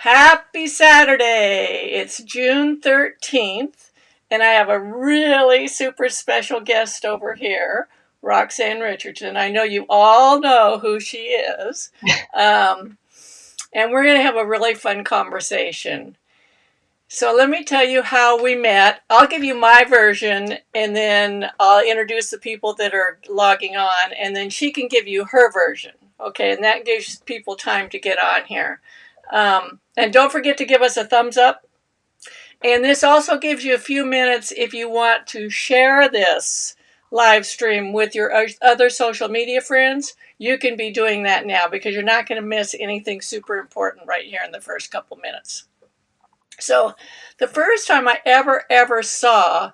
Happy Saturday! It's June 13th, and I have a really super special guest over here, Roxanne Richardson. I know you all know who she is, um, and we're going to have a really fun conversation. So let me tell you how we met. I'll give you my version, and then I'll introduce the people that are logging on, and then she can give you her version. Okay, and that gives people time to get on here. And don't forget to give us a thumbs up. And this also gives you a few minutes if you want to share this live stream with your other social media friends. You can be doing that now because you're not going to miss anything super important right here in the first couple minutes. So the first time I ever saw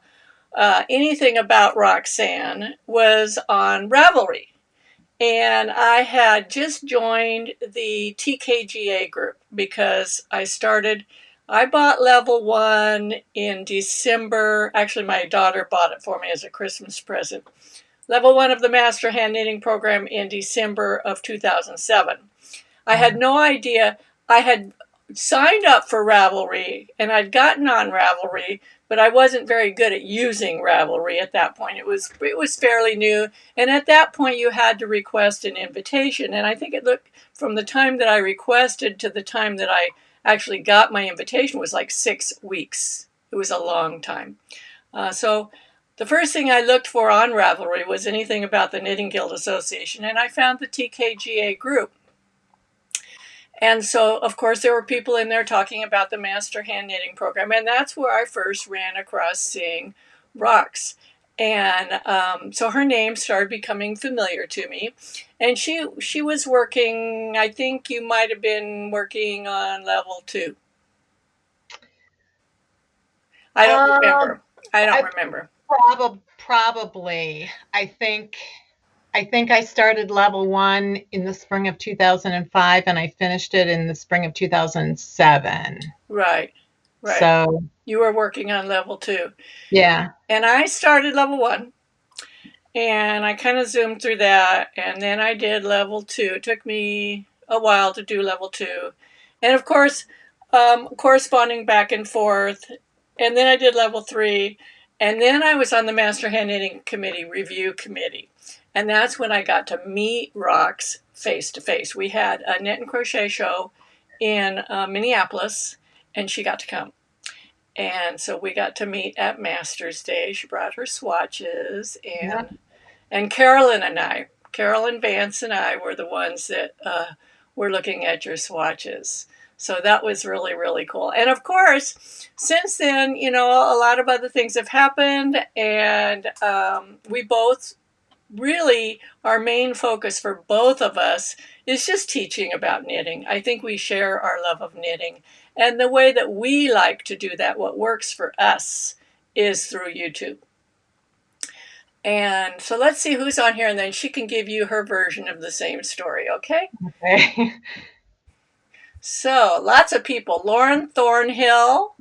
anything about Roxanne was on Ravelry. And I had just joined the TKGA group because I bought level 1 in December. Actually, my daughter bought it for me as a Christmas present. Level 1 of the Master Hand Knitting program in December of 2007. I had no idea. I had signed up for Ravelry and I'd gotten on Ravelry, but I wasn't very good at using Ravelry at that point. It was fairly new, and at that point you had to request an invitation. And I think it looked from the time that I requested to the time that I actually got my invitation was like 6 weeks. It was a long time. So the first thing I looked for on Ravelry was anything about the Knitting Guild Association, and I found the TKGA group. And so, of course, there were people in there talking about the Master Hand Knitting program, and that's where I first ran across seeing Rox. And so her name started becoming familiar to me. And she was working, I think you might have been working on level 2. I don't remember. I don't remember. Probably. I think I started level 1 in the spring of 2005 and I finished it in the spring of 2007. Right. So you were working on level 2. Yeah. And I started level 1. And I kind of zoomed through that, and then I did level 2. It took me a while to do level 2. And of course, corresponding back and forth. And then I did level 3. And then I was on the Master Hand Knitting Committee review committee. And that's when I got to meet Rox face to face. We had a knit and crochet show in Minneapolis, and she got to come. And so we got to meet at Master's Day. She brought her swatches, and Carolyn Vance and I were the ones that were looking at your swatches. So that was really, really cool. And of course, since then, you know, a lot of other things have happened, and we both really, our main focus for both of us is just teaching about knitting. I think we share our love of knitting. And the way that we like to do that, what works for us, is through YouTube. And so let's see who's on here, and then she can give you her version of the same story, okay? Okay. So lots of people. Lauren Thornhill.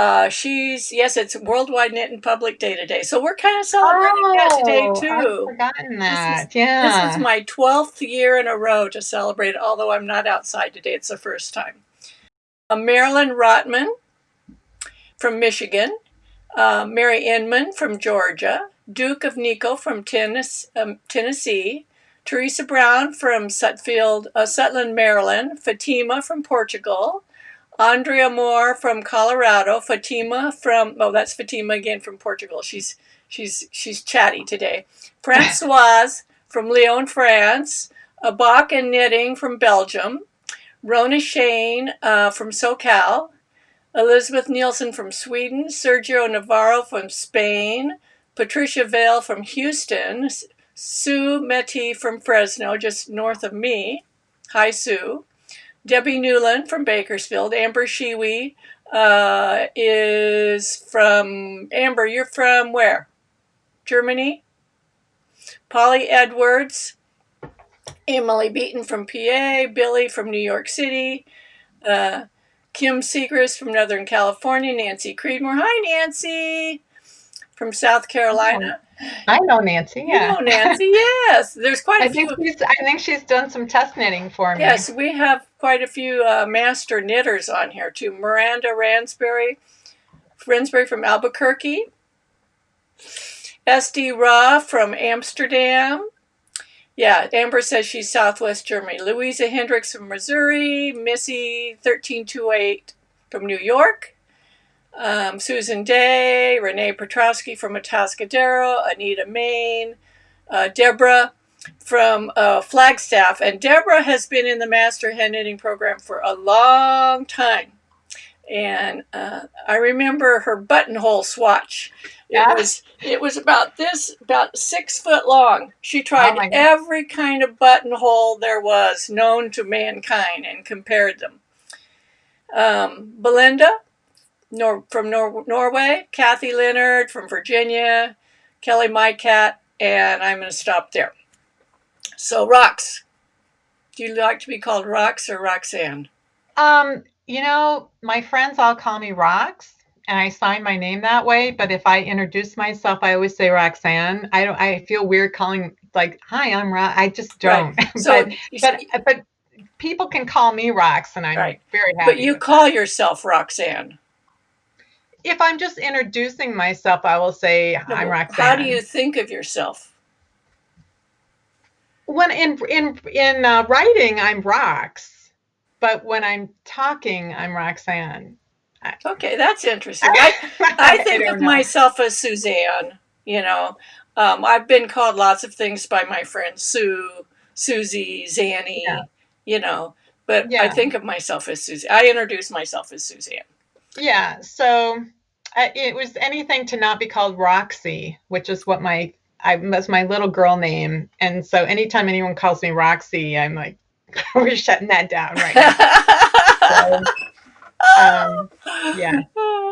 It's Worldwide Knit in Public Day today. So we're kind of celebrating that today too. I've forgotten that. This is my 12th year in a row to celebrate, although I'm not outside today. It's the first time. Marilyn Rotman from Michigan. Mary Inman from Georgia. Duke of Nico from Tennessee. Teresa Brown from Sutherland, Maryland. Fatima from Portugal. Andrea Moore from Colorado. Fatima again from Portugal. She's chatty today. Francoise from Lyon, France. Bach and Knitting from Belgium. Rona Shane from SoCal. Elizabeth Nielsen from Sweden. Sergio Navarro from Spain. Patricia Vale from Houston. Sue Metty from Fresno, just north of me. Hi, Sue. Debbie Newland from Bakersfield. Amber Shiwi is from... Amber, you're from where? Germany? Polly Edwards. Emily Beaton from PA. Billy from New York City. Kim Segrist from Northern California. Nancy Creedmoor. Hi, Nancy. From South Carolina. I know Nancy. You Yeah. know Nancy, yes. There's quite a I think few. she's done some test knitting for me. Yes, we have quite a few master knitters on here too. Miranda Ransbury from Albuquerque, SD Ra from Amsterdam. Yeah, Amber says she's Southwest Germany. Louisa Hendricks from Missouri. Missy 1328 from New York. Susan Day, Renee Petrowski from Atascadero, Anita Main, Deborah from Flagstaff. And Deborah has been in the Master Hand Knitting program for a long time. And I remember her buttonhole swatch. It was about 6 foot long. She Oh tried my God. every kind of buttonhole there was known to mankind and compared them. Belinda from Norway, Kathy Leonard from Virginia, Kelly Mycat, and I'm going to stop there. So, Rox, do you like to be called Rox or Roxanne? My friends all call me Rox, and I sign my name that way. But if I introduce myself, I always say Roxanne. I don't. I feel weird calling like, "Hi, I'm Rox." I just Right. don't. So, but people can call me Rox, and I'm right. very But happy you with that. call yourself Roxanne. If I'm just introducing myself, I will say I'm No, how do you Roxanne. think of yourself? When in writing, I'm Rox, but when I'm talking, I'm Roxanne. I, Okay, that's interesting. I I think of don't know. myself as Suzanne. You know, I've been called lots of things by my friends Sue, Susie, Yeah, Zanny. You know, but I yeah, think of myself as Susie. I introduce myself as Suzanne. yeah. So it was anything to not be called Roxy, which is what was my little girl name. And so anytime anyone calls me Roxy, I'm like, we're shutting that down right now. So, um, yeah.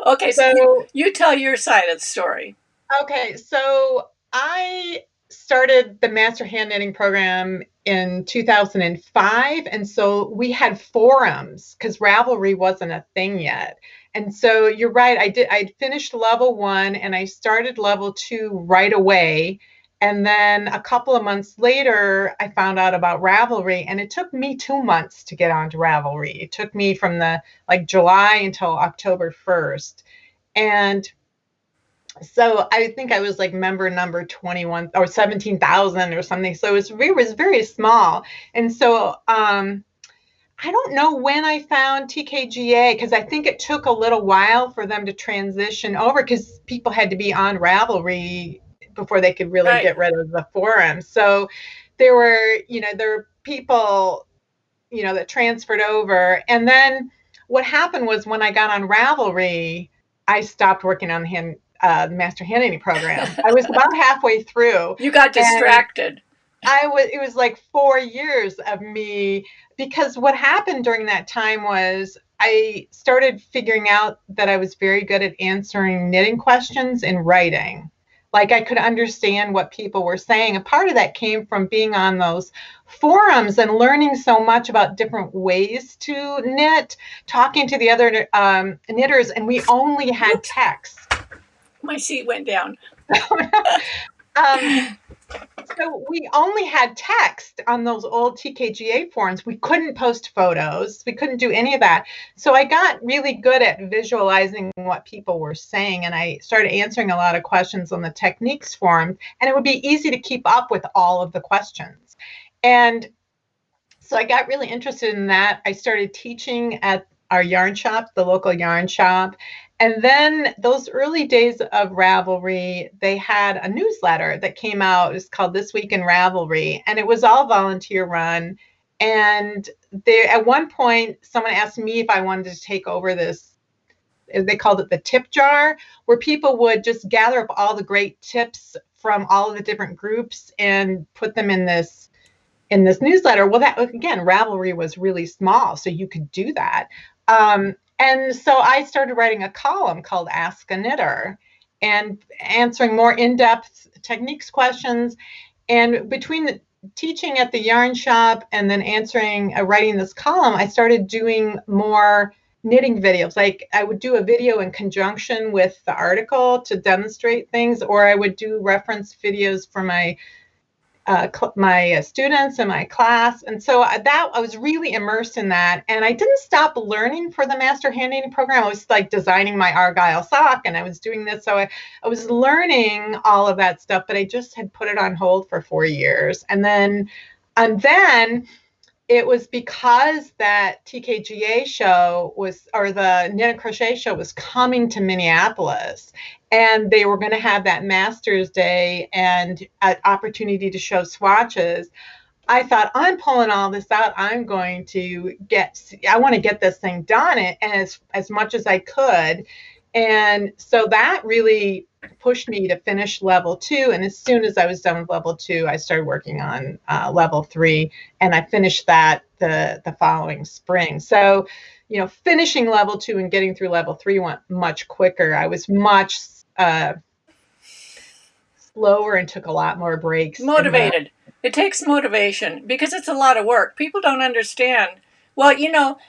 Okay, so So you tell your side of the story. okay, so I started the Master Hand Knitting program in 2005. And so we had forums because Ravelry wasn't a thing yet. And so you're right, I finished level one and I started level two right away. And then a couple of months later, I found out about Ravelry, and it took me 2 months to get onto Ravelry. It took me from the like July until October 1st. And so I think I was like member number 21 or 17,000 or something. So it was very small. And so I don't know when I found TKGA because I think it took a little while for them to transition over because people had to be on Ravelry before they could really Right. get rid of the forum. So there were people, that transferred over. And then what happened was when I got on Ravelry, I stopped working on the Master Hand Knitting program. I was about halfway through, You got and distracted. it was like 4 years of me, because what happened during that time was I started figuring out that I was very good at answering knitting questions in writing. Like I could understand what people were saying. And part of that came from being on those forums and learning so much about different ways to knit, talking to the other knitters, and we only had Whoops, text. my seat went down. um, So we only had text on those old TKGA forums. We couldn't post photos. We couldn't do any of that. So I got really good at visualizing what people were saying, and I started answering a lot of questions on the techniques forum, and it would be easy to keep up with all of the questions. And so I got really interested in that. I started teaching at our yarn shop, the local yarn shop. And then those early days of Ravelry, they had a newsletter that came out. It's called This Week in Ravelry, and it was all volunteer run. And at one point, someone asked me if I wanted to take over this. They called it the tip jar, where people would just gather up all the great tips from all of the different groups and put them in this newsletter. Well, that again, Ravelry was really small, so you could do that. And so I started writing a column called Ask a Knitter and answering more in-depth techniques questions. And between the teaching at the yarn shop and then writing this column, I started doing more knitting videos. Like I would do a video in conjunction with the article to demonstrate things, or I would do reference videos for my students in my class. And so I was really immersed in that. And I didn't stop learning for the Master Hand Knitting program. I was like designing my Argyle sock and I was doing this. So I was learning all of that stuff, but I just had put it on hold for 4 years. And then it was because that TKGA show or the Knit and Crochet show was coming to Minneapolis, and they were going to have that Master's Day and an opportunity to show swatches. I thought, I'm pulling all this out. I want to get this thing done as much as I could. And so that really pushed me to finish level 2. And as soon as I was done with level 2, I started working on level 3, and I finished that the following spring. So, finishing level 2 and getting through level 3 went much quicker. I was much slower and took a lot more breaks. Motivated. It takes motivation because it's a lot of work. People don't understand. Well,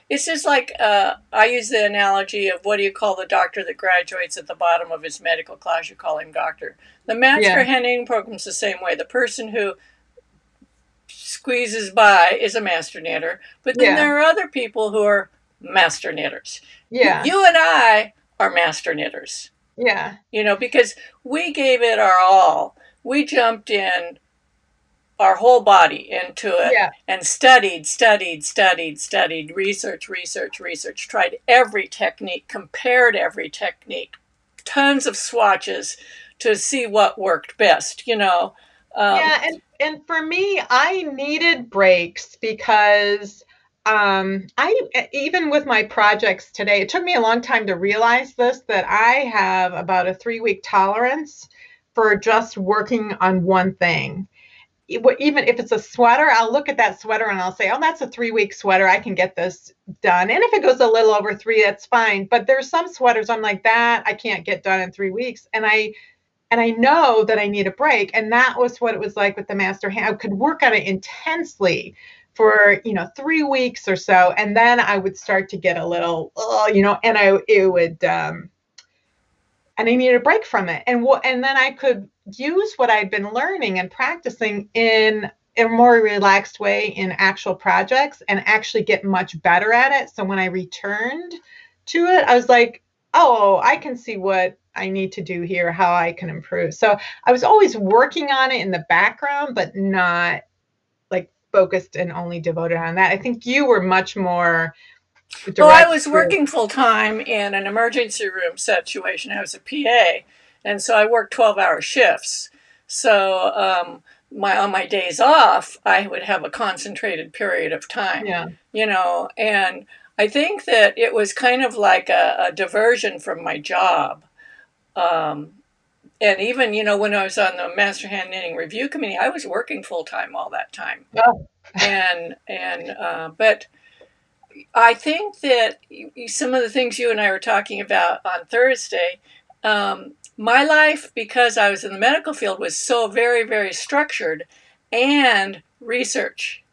it's just like I use the analogy of what do you call the doctor that graduates at the bottom of his medical class? You call him doctor. The Master Hand Knitting program's the same way. The person who squeezes by is a master knitter, but then there are other people who are master knitters. Yeah. You and I are master knitters. Yeah. Because we gave it our all. We jumped in our whole body into it and studied, research, tried every technique, compared every technique, tons of swatches to see what worked best, and for me, I needed breaks because even with my projects today, it took me a long time to realize this, that I have about a 3-week tolerance for just working on one thing. Even if it's a sweater, I'll look at that sweater and I'll say, oh, that's a 3-week sweater. I can get this done. And if it goes a little over 3, that's fine. But there's some sweaters I'm like, that I can't get done in 3 weeks. And I know that I need a break. And that was what it was like with the Master Hand. I could work on it intensely for 3 weeks or so, and then I would start to get a little, and I needed a break from it, and then I could use what I'd been learning and practicing in a more relaxed way in actual projects and actually get much better at it. So when I returned to it, I was like, oh, I can see what I need to do here, how I can improve. So I was always working on it in the background, but not like focused and only devoted on that. I think you were much more direct. Well, I was working full time in an emergency room situation. I was a PA, and so I worked 12-hour shifts. So on my days off, I would have a concentrated period of time. And I think that it was kind of like a diversion from my job. And even, when I was on the Master Hand Knitting Review Committee, I was working full time all that time. Oh. But I think that some of the things you and I were talking about on Thursday, my life, because I was in the medical field, was so very, very structured, and research.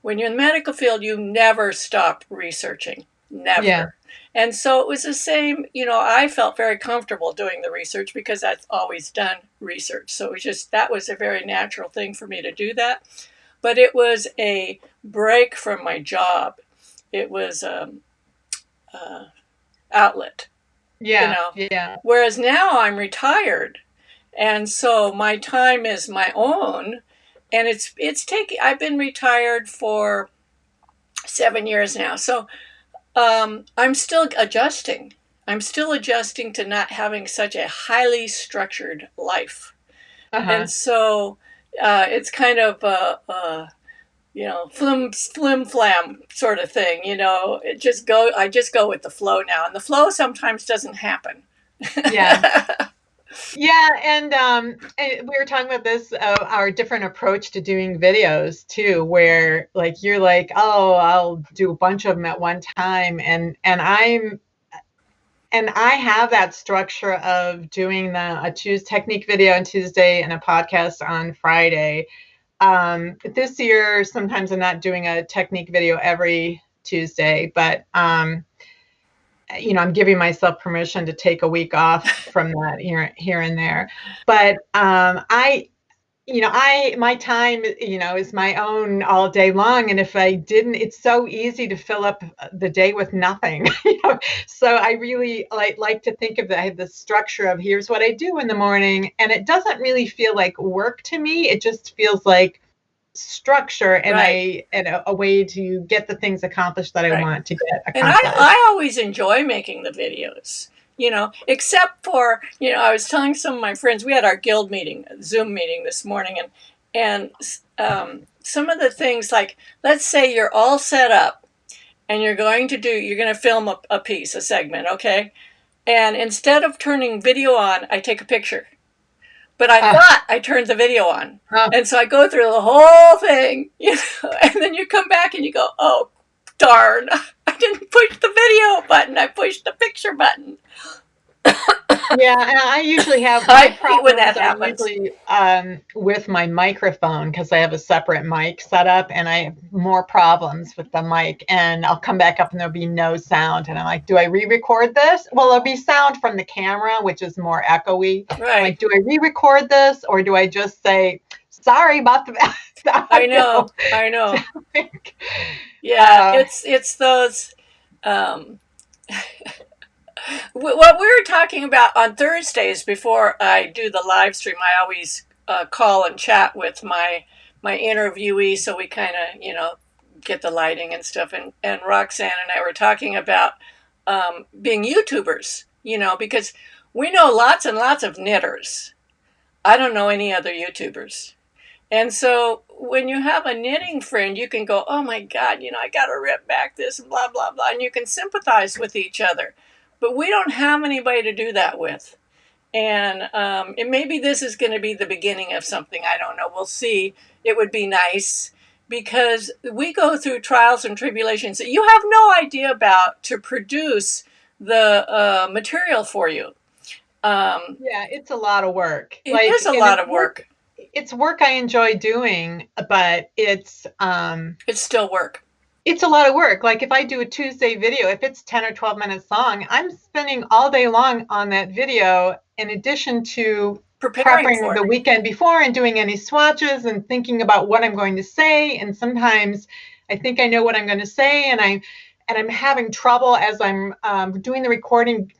When you're in the medical field, you never stop researching. Never. Yeah. And so it was the same, I felt very comfortable doing the research because I've always done research. So it was that was a very natural thing for me to do that. But it was a break from my job. It was outlet. Yeah. Whereas now I'm retired. And so my time is my own. And I've been retired for 7 years now. So I'm still adjusting. I'm still adjusting to not having such a highly structured life. And so it's kind of flim flam sort of thing. I just go with the flow now, and the flow sometimes doesn't happen. Yeah, and we were talking about this, our different approach to doing videos too, where like you're like, oh, I'll do a bunch of them at one time, and I have that structure of doing a technique video on Tuesday and a podcast on Friday. This year, sometimes I'm not doing a technique video every Tuesday, but I'm giving myself permission to take a week off from that here and there. But my time, is my own all day long. And if I didn't, it's so easy to fill up the day with nothing. So I really like to think of the structure of here's what I do in the morning. And it doesn't really feel like work to me. It just feels like structure and a way to get the things accomplished that I want to get accomplished. And I always enjoy making the videos. Except for, I was telling some of my friends, we had our guild meeting, Zoom meeting this morning, and some of the things, like, let's say you're all set up and you're going to film a piece, a segment, okay? And instead of turning video on, I take a picture. But I thought I turned the video on. And so I go through the whole thing, and then you come back and you go, oh, darn, I didn't push the video button, I pushed the picture button. Yeah, and I usually have I hate when that happens. Usually with my microphone, because I have a separate mic set up, and I have more problems with the mic. And I'll come back up and there'll be no sound, and I'm like, do I re-record this? Well, there'll be sound from the camera, which is more echoey. Right. Like, do I re-record this, or do I just say, sorry about the I know. Yeah, it's those. What we were talking about on Thursdays before I do the live stream, I always call and chat with my interviewee, so we kind of get the lighting and stuff. And Roxanne and I were talking about being YouTubers, because we know lots and lots of knitters. I don't know any other YouTubers. And so when you have a knitting friend, you can go, oh my God, I got to rip back this and blah, blah, blah. And you can sympathize with each other. But we don't have anybody to do that with. And maybe this is going to be the beginning of something. I don't know. We'll see. It would be nice, because we go through trials and tribulations that you have no idea about to produce the material for you. Yeah, it's a lot of work. It is a lot of work. It's work I enjoy doing, but it's still work. It's a lot of work. Like, if I do a Tuesday video, if it's 10 or 12 minutes long, I'm spending all day long on that video, in addition to preparing the weekend before and doing any swatches and thinking about what I'm going to say. And sometimes I think I know what I'm going to say, and I'm having trouble as I'm doing the recording,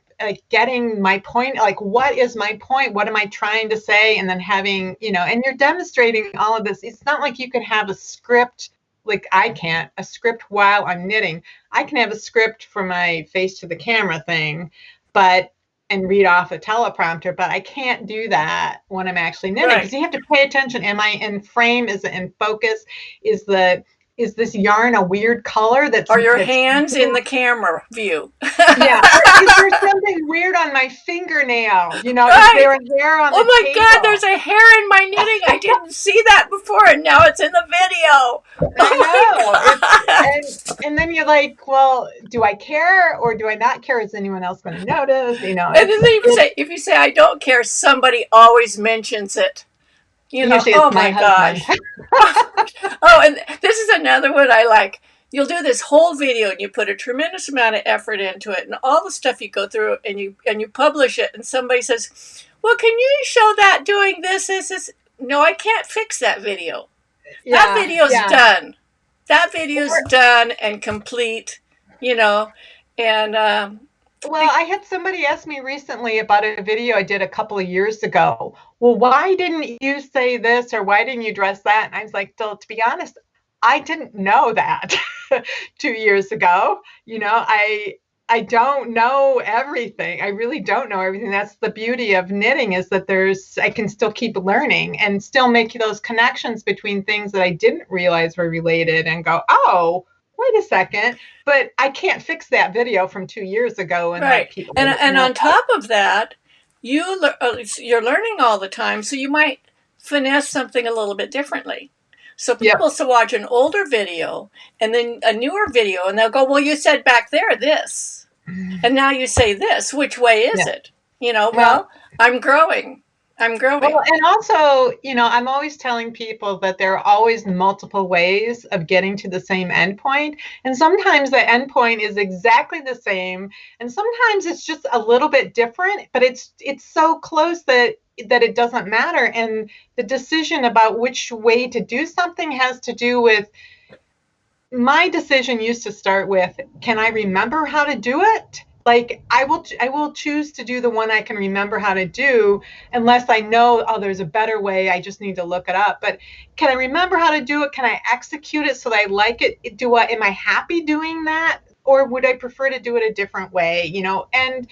getting my point. Like, what is my point? What am I trying to say? And then having, and you're demonstrating all of this. It's not like you can have a script. Like, I can't a script while I'm knitting. I can have a script for my face to the camera thing, and read off a teleprompter, but I can't do that when I'm actually knitting, because you have to pay attention. Am I in frame? Is it in focus? Is this yarn a weird color? Are your hands in the camera view? Yeah. Or is there something weird on my fingernail? Is there a hair on the table? Oh my God, there's a hair in my knitting. I didn't see that before, and now it's in the video. I know. And then you're like, well, do I care or do I not care? Is anyone else going to notice? And then if you say I don't care, somebody always mentions it. Oh my gosh. Oh, and this is another one I like. You'll do this whole video and you put a tremendous amount of effort into it, and all the stuff you go through, and you publish it, and somebody says, well, can you show that doing this? No, I can't fix that video. That video's done. That video's done and complete, and well, I had somebody ask me recently about a video I did a couple of years ago. Well, why didn't you say this, or why didn't you address that? And I was like, to be honest, I didn't know that 2 years ago. I don't know everything. I really don't know everything. That's the beauty of knitting, is that I can still keep learning and still make those connections between things that I didn't realize were related, and go, oh, wait a second, but I can't fix that video from 2 years ago. And and on top of that, you're learning all the time, so you might finesse something a little bit differently. So people will watch an older video and then a newer video, and they'll go, well, you said back there this, and now you say this. Which way is it? Well, I'm growing. I'm growing. Well, and also, I'm always telling people that there are always multiple ways of getting to the same endpoint. And sometimes the endpoint is exactly the same, and sometimes it's just a little bit different, but it's so close that it doesn't matter. And the decision about which way to do something has to do with my decision used to start with, can I remember how to do it? Like I will choose to do the one I can remember how to do unless I know, oh, there's a better way. I just need to look it up. But can I remember how to do it? Can I execute it so that I like it? Am I happy doing that? Or would I prefer to do it a different way? And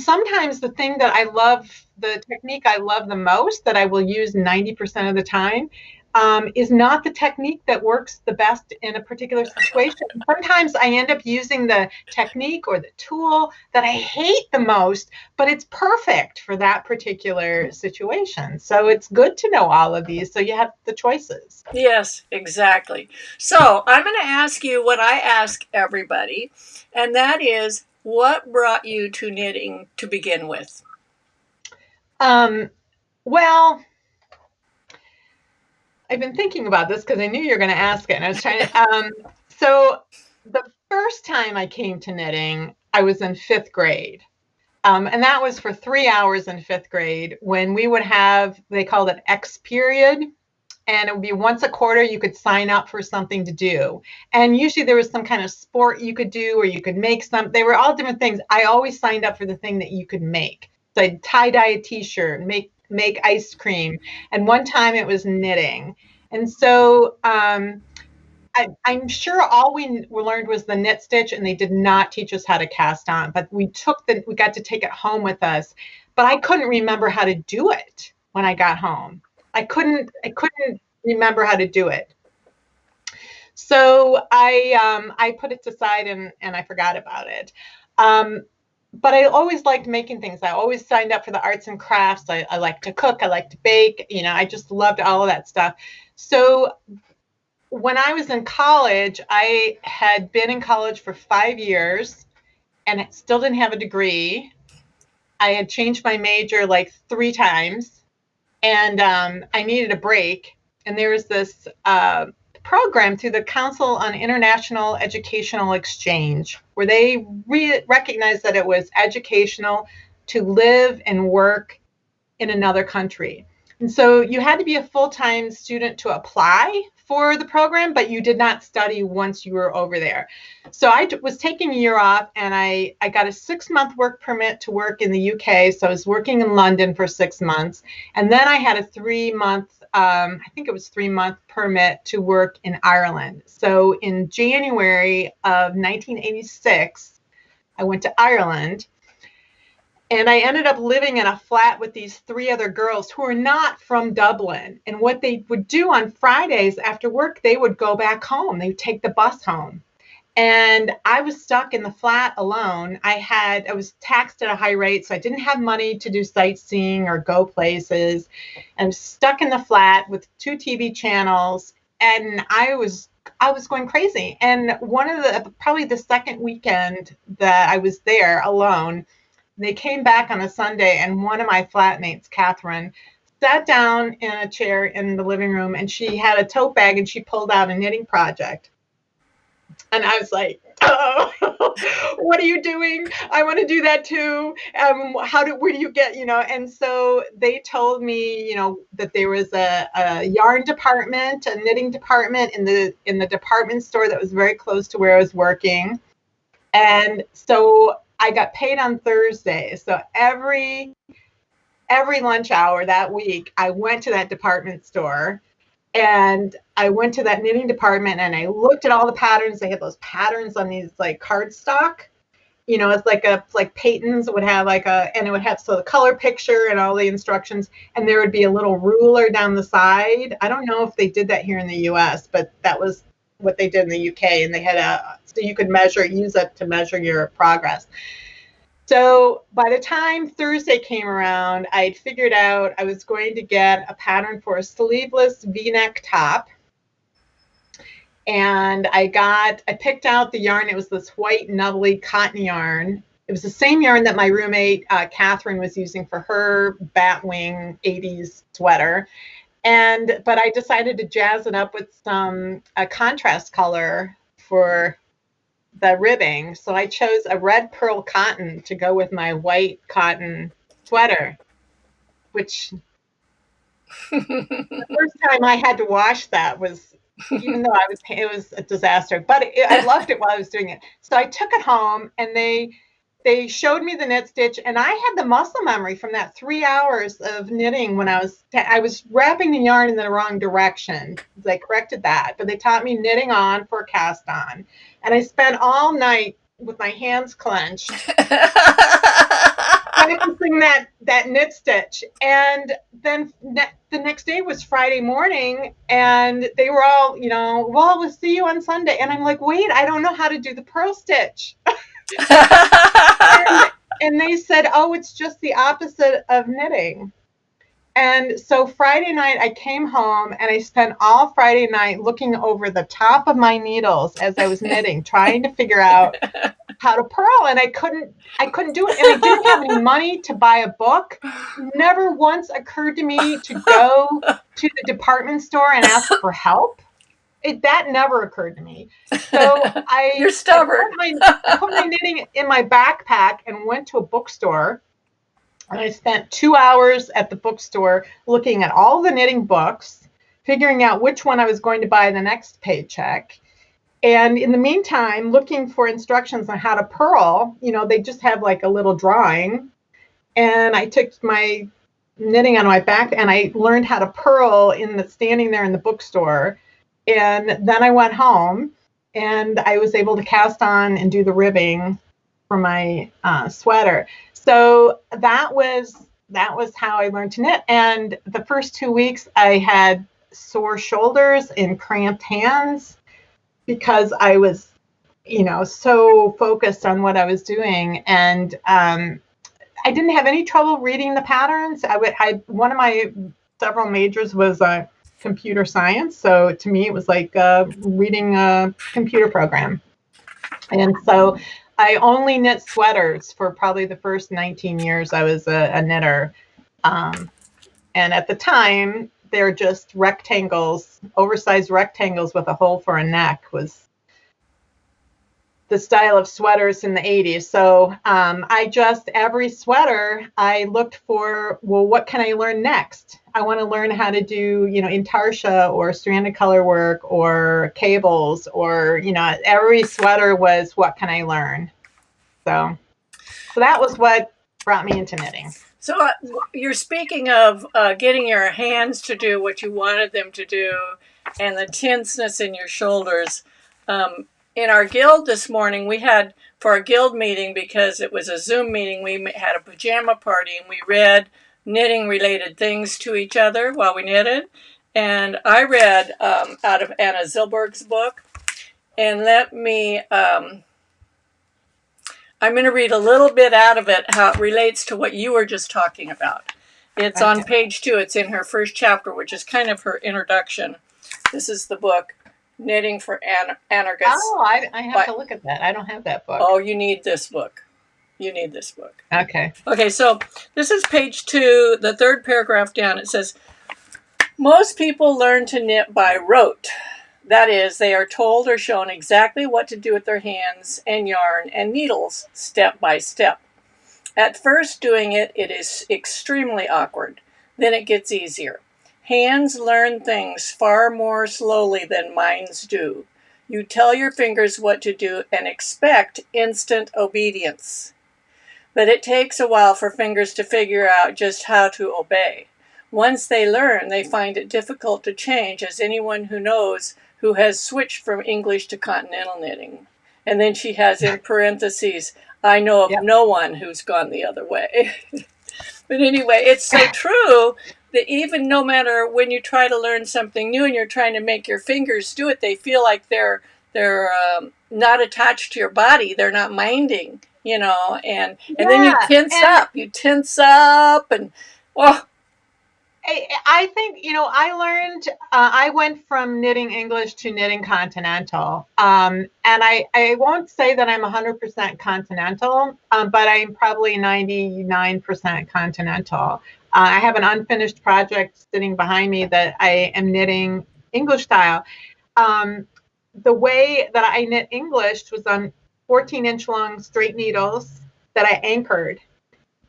sometimes the thing that I love, the technique I love the most, that I will use 90% of the time, is not the technique that works the best in a particular situation. Sometimes I end up using the technique or the tool that I hate the most, but it's perfect for that particular situation. So it's good to know all of these so you have the choices. Yes, exactly. So I'm going to ask you what I ask everybody, and that is, what brought you to knitting to begin with? Um, well, I've been thinking about this because I knew you were going to ask it, and I was trying to. So the first time I came to knitting, I was in fifth grade. And that was for 3 hours in fifth grade when we would have, they called it X period. And it would be once a quarter you could sign up for something to do. And usually there was some kind of sport you could do or you could make some. They were all different things. I always signed up for the thing that you could make. So I'd tie-dye a t-shirt, make ice cream. And one time it was knitting. And so I'm sure all we learned was the knit stitch, and they did not teach us how to cast on. But we got to take it home with us. But I couldn't remember how to do it when I got home. I couldn't remember how to do it. So I put it aside and I forgot about it. Um, but I always liked making things. I always signed up for the arts and crafts. I like to cook. I like to bake. I just loved all of that stuff. So when I was in college, I had been in college for 5 years and still didn't have a degree. I had changed my major like 3 times, and I needed a break. And there was this program through the Council on International Educational Exchange where they recognized that it was educational to live and work in another country. And so you had to be a full-time student to apply for the program, but you did not study once you were over there. So I was taking a year off, and I got a 6-month work permit to work in the UK. So I was working in London for 6 months. And then I had a 3-month, I think it was 3-month permit to work in Ireland. So in January of 1986, I went to Ireland. And I ended up living in a flat with these 3 other girls who were not from Dublin. And what they would do on Fridays after work, they would go back home. They would take the bus home. And I was stuck in the flat alone. I was taxed at a high rate, so I didn't have money to do sightseeing or go places. I'm stuck in the flat with 2 TV channels, and I was going crazy. And probably the second weekend that I was there alone, they came back on a Sunday, and one of my flatmates, Catherine, sat down in a chair in the living room, and she had a tote bag, and she pulled out a knitting project. And I was like, oh, what are you doing? I want to do that too. Where do you get, And so they told me, that there was a yarn department, a knitting department in the department store that was very close to where I was working. And so I got paid on Thursday. So every lunch hour that week, I went to that department store, and I went to that knitting department, and I looked at all the patterns. They had those patterns on these like cardstock. It's like Peyton's would have and it would have the color picture and all the instructions, and there would be a little ruler down the side. I don't know if they did that here in the US, but that was what they did in the UK, and they had so you could use it to measure your progress. So by the time Thursday came around, I'd figured out I was going to get a pattern for a sleeveless V-neck top. And I picked out the yarn. It was this white nubbly cotton yarn. it was the same yarn that my roommate, Catherine, was using for her Batwing 80s sweater. But I decided to jazz it up with some contrast color for the ribbing. So I chose a red pearl cotton to go with my white cotton sweater, which the first time I had to wash that was, even though it was a disaster, but I loved it while I was doing it. So I took it home and they showed me the knit stitch, and I had the muscle memory from that 3 hours of knitting when I was wrapping the yarn in the wrong direction. They corrected that, but they taught me knitting on for cast on. And I spent all night with my hands clenched practicing that knit stitch. And then the next day was Friday morning, and they were all, well, we'll see you on Sunday. And I'm like, wait, I don't know how to do the purl stitch. and they said, oh, it's just the opposite of knitting. And so Friday night I came home and I spent all Friday night looking over the top of my needles as I was knitting, trying to figure out how to purl, and I couldn't do it. And I didn't have any money to buy a book. Never once occurred to me to go to the department store and ask for help. That never occurred to me. So You're stubborn. I put my knitting in my backpack and went to a bookstore. And I spent 2 hours at the bookstore looking at all the knitting books, figuring out which one I was going to buy the next paycheck. And in the meantime, looking for instructions on how to purl. They just have like a little drawing. And I took my knitting on my back and I learned how to purl standing there in the bookstore. And then I went home and I was able to cast on and do the ribbing for my sweater. So that was how I learned to knit. And the first 2 weeks I had sore shoulders and cramped hands because I was, so focused on what I was doing. And I didn't have any trouble reading the patterns. One of my several majors was computer science. So to me, it was like reading a computer program. And so I only knit sweaters for probably the first 19 years I was a knitter. And at the time, they're just rectangles, oversized rectangles with a hole for a neck was the style of sweaters in the 80s. So every sweater, I looked for, well, what can I learn next? I want to learn how to do, intarsia or stranded color work or cables or, every sweater was, what can I learn? So that was what brought me into knitting. So you're speaking of getting your hands to do what you wanted them to do and the tenseness in your shoulders. In our guild this morning, we had, for our guild meeting, because it was a Zoom meeting, we had a pajama party and we read knitting related things to each other while we knitted. And I read out of Anna Zilberg's book. And I'm going to read a little bit out of it, how it relates to what you were just talking about. It's on page 2. It's in her first chapter, which is kind of her introduction. This is the book, Knitting for Anarchists. Oh, I have to look at that. I don't have that book. Oh, you need this book. Okay. Okay, so this is page 2, the third paragraph down. It says, most people learn to knit by rote. That is, they are told or shown exactly what to do with their hands and yarn and needles, step by step. At first, doing it is extremely awkward. Then it gets easier. Hands learn things far more slowly than minds do. You tell your fingers what to do and expect instant obedience. But it takes a while for fingers to figure out just how to obey. Once they learn, they find it difficult to change, as anyone who has switched from English to continental knitting. And then she has in parentheses, I know of no one who's gone the other way. But anyway, it's so true that even no matter when you try to learn something new and you're trying to make your fingers do it, they feel like they're not attached to your body. They're not minding, and then you tense up. You tense up and, well. I think, I learned, I went from knitting English to knitting continental. And I won't say that I'm 100% continental, but I'm probably 99% continental. I have an unfinished project sitting behind me that I am knitting English style. Um, the way that I knit English was on 14-inch long straight needles that I anchored.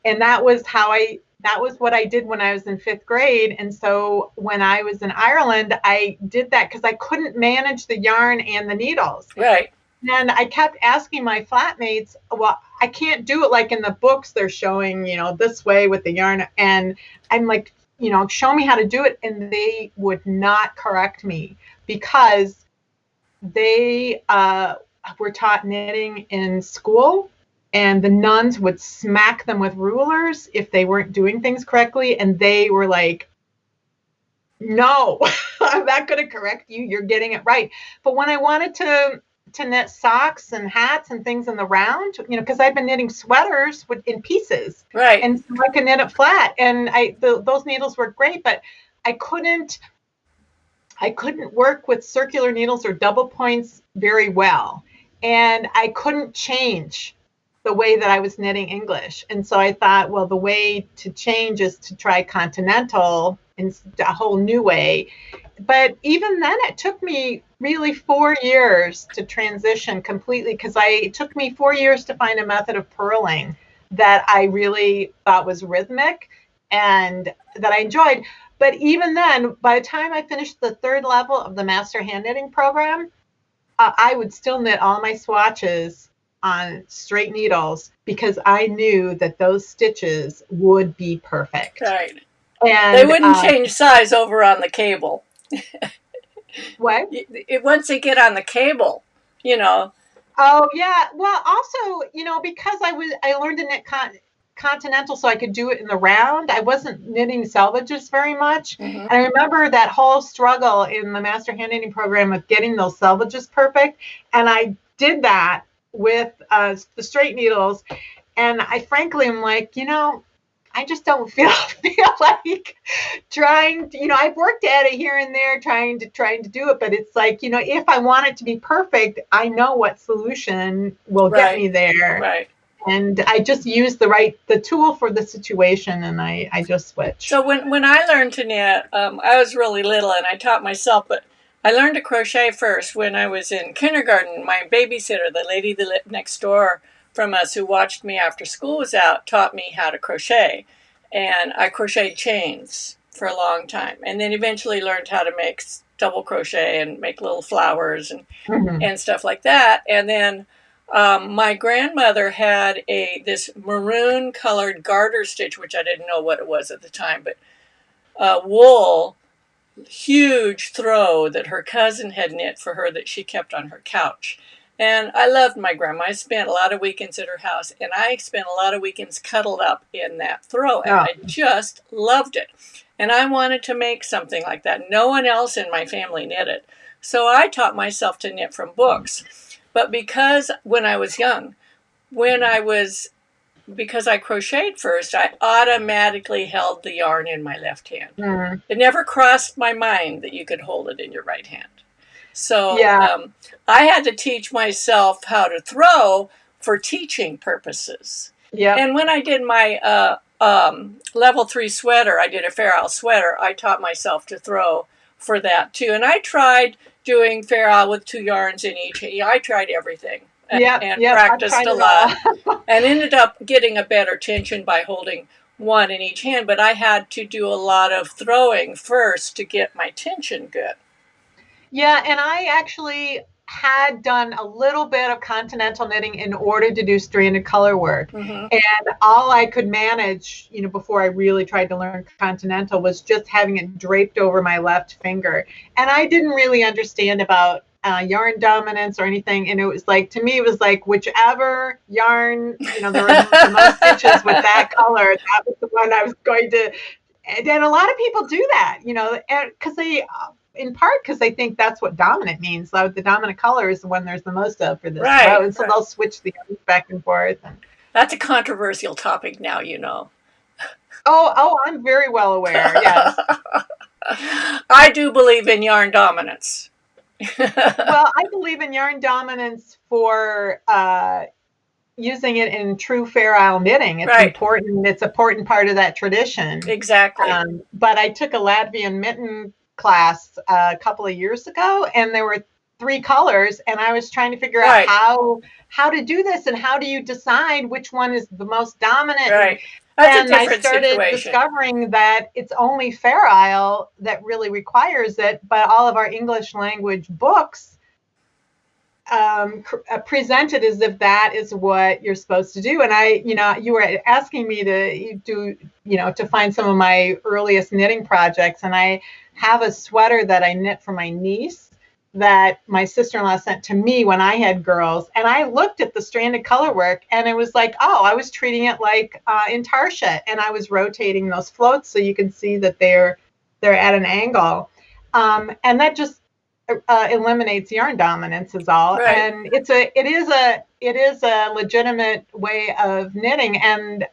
And that was what I did when I was in 5th grade. And so when I was in Ireland, I did that because I couldn't manage the yarn and the needles. Right. And I kept asking my flatmates, well, I can't do it like in the books they're showing, this way with the yarn. And I'm like, show me how to do it. And they would not correct me because they were taught knitting in school, and the nuns would smack them with rulers if they weren't doing things correctly. And they were like, no, I'm not going to correct you. You're getting it right. But when I wanted to knit socks and hats and things in the round, because I've been knitting sweaters in pieces. Right. And so I could knit it flat. And those needles were great, but I couldn't work with circular needles or double points very well. And I couldn't change the way that I was knitting English. And so I thought, well, the way to change is to try continental in a whole new way. But even then, it took me really 4 years to transition completely, because it took me 4 years to find a method of purling that I really thought was rhythmic and that I enjoyed. But even then, by the time I finished the 3rd level of the Master Hand Knitting program, I would still knit all my swatches on straight needles because I knew that those stitches would be perfect. Right. And they wouldn't change size over on the cable. What? Once they get on the cable, Oh yeah. Well, also, because I learned to knit continental so I could do it in the round. I wasn't knitting selvages very much. Mm-hmm. And I remember that whole struggle in the Master Hand Knitting program of getting those selvages perfect. And I did that with the straight needles. And I frankly am like, I just don't feel like trying to, I've worked at it here and there, trying to do it, but it's like, if I want it to be perfect, I know what solution will get me there. Right. And I just use the tool for the situation, and I just switch. So when I learned to knit, I was really little and I taught myself, but I learned to crochet first when I was in kindergarten. My babysitter, the lady that lived next door from us who watched me after school was out, taught me how to crochet. And I crocheted chains for a long time, and then eventually learned how to make double crochet and make little flowers and stuff like that. And then my grandmother had this maroon colored garter stitch, which I didn't know what it was at the time, but wool, huge throw that her cousin had knit for her that she kept on her couch. And I loved my grandma. I spent a lot of weekends at her house, and I spent a lot of weekends cuddled up in that throw, and I just loved it. And I wanted to make something like that. No one else in my family knitted. So I taught myself to knit from books. But because when I was young, because I crocheted first, I automatically held the yarn in my left hand. Mm. It never crossed my mind that you could hold it in your right hand. So I had to teach myself how to throw for teaching purposes. Yeah. And when I did my level 3 sweater, I did a Fair Isle sweater, I taught myself to throw for that too. And I tried doing Fair Isle with 2 yarns in each. I tried everything and practiced a lot and ended up getting a better tension by holding one in each hand. But I had to do a lot of throwing first to get my tension good. Yeah, and I actually had done a little bit of continental knitting in order to do stranded color work. Mm-hmm. And all I could manage, before I really tried to learn continental, was just having it draped over my left finger. And I didn't really understand about yarn dominance or anything. And it was like, to me, it was like whichever yarn, there were the most stitches with that color, that was the one I was going to. And a lot of people do that, because in part because they think that's what dominant means. So the dominant color is the one there's the most of for this row. And so they'll switch the yarns back and forth. That's a controversial topic now, Oh, I'm very well aware. Yes. I do believe in yarn dominance. Well, I believe in yarn dominance for using it in true Fair Isle knitting. It's Right. important. It's an important part of that tradition. Exactly. But I took a Latvian mitten class a couple of years ago, and there were 3 colors, and I was trying to figure out Right. how to do this and how do you decide which one is the most dominant. Right. That's a And I different started situation. discovering that it's only Fair Isle that really requires it, but all of our English language books presented as if that is what you're supposed to do. And you were asking me to do, to find some of my earliest knitting projects. And I have a sweater that I knit for my niece that my sister-in-law sent to me when I had girls. And I looked at the stranded color work and it was like, oh, I was treating it like intarsia, and I was rotating those floats so you can see that they're at an angle. And that just eliminates yarn dominance is all. Right. And it is a legitimate way of knitting, and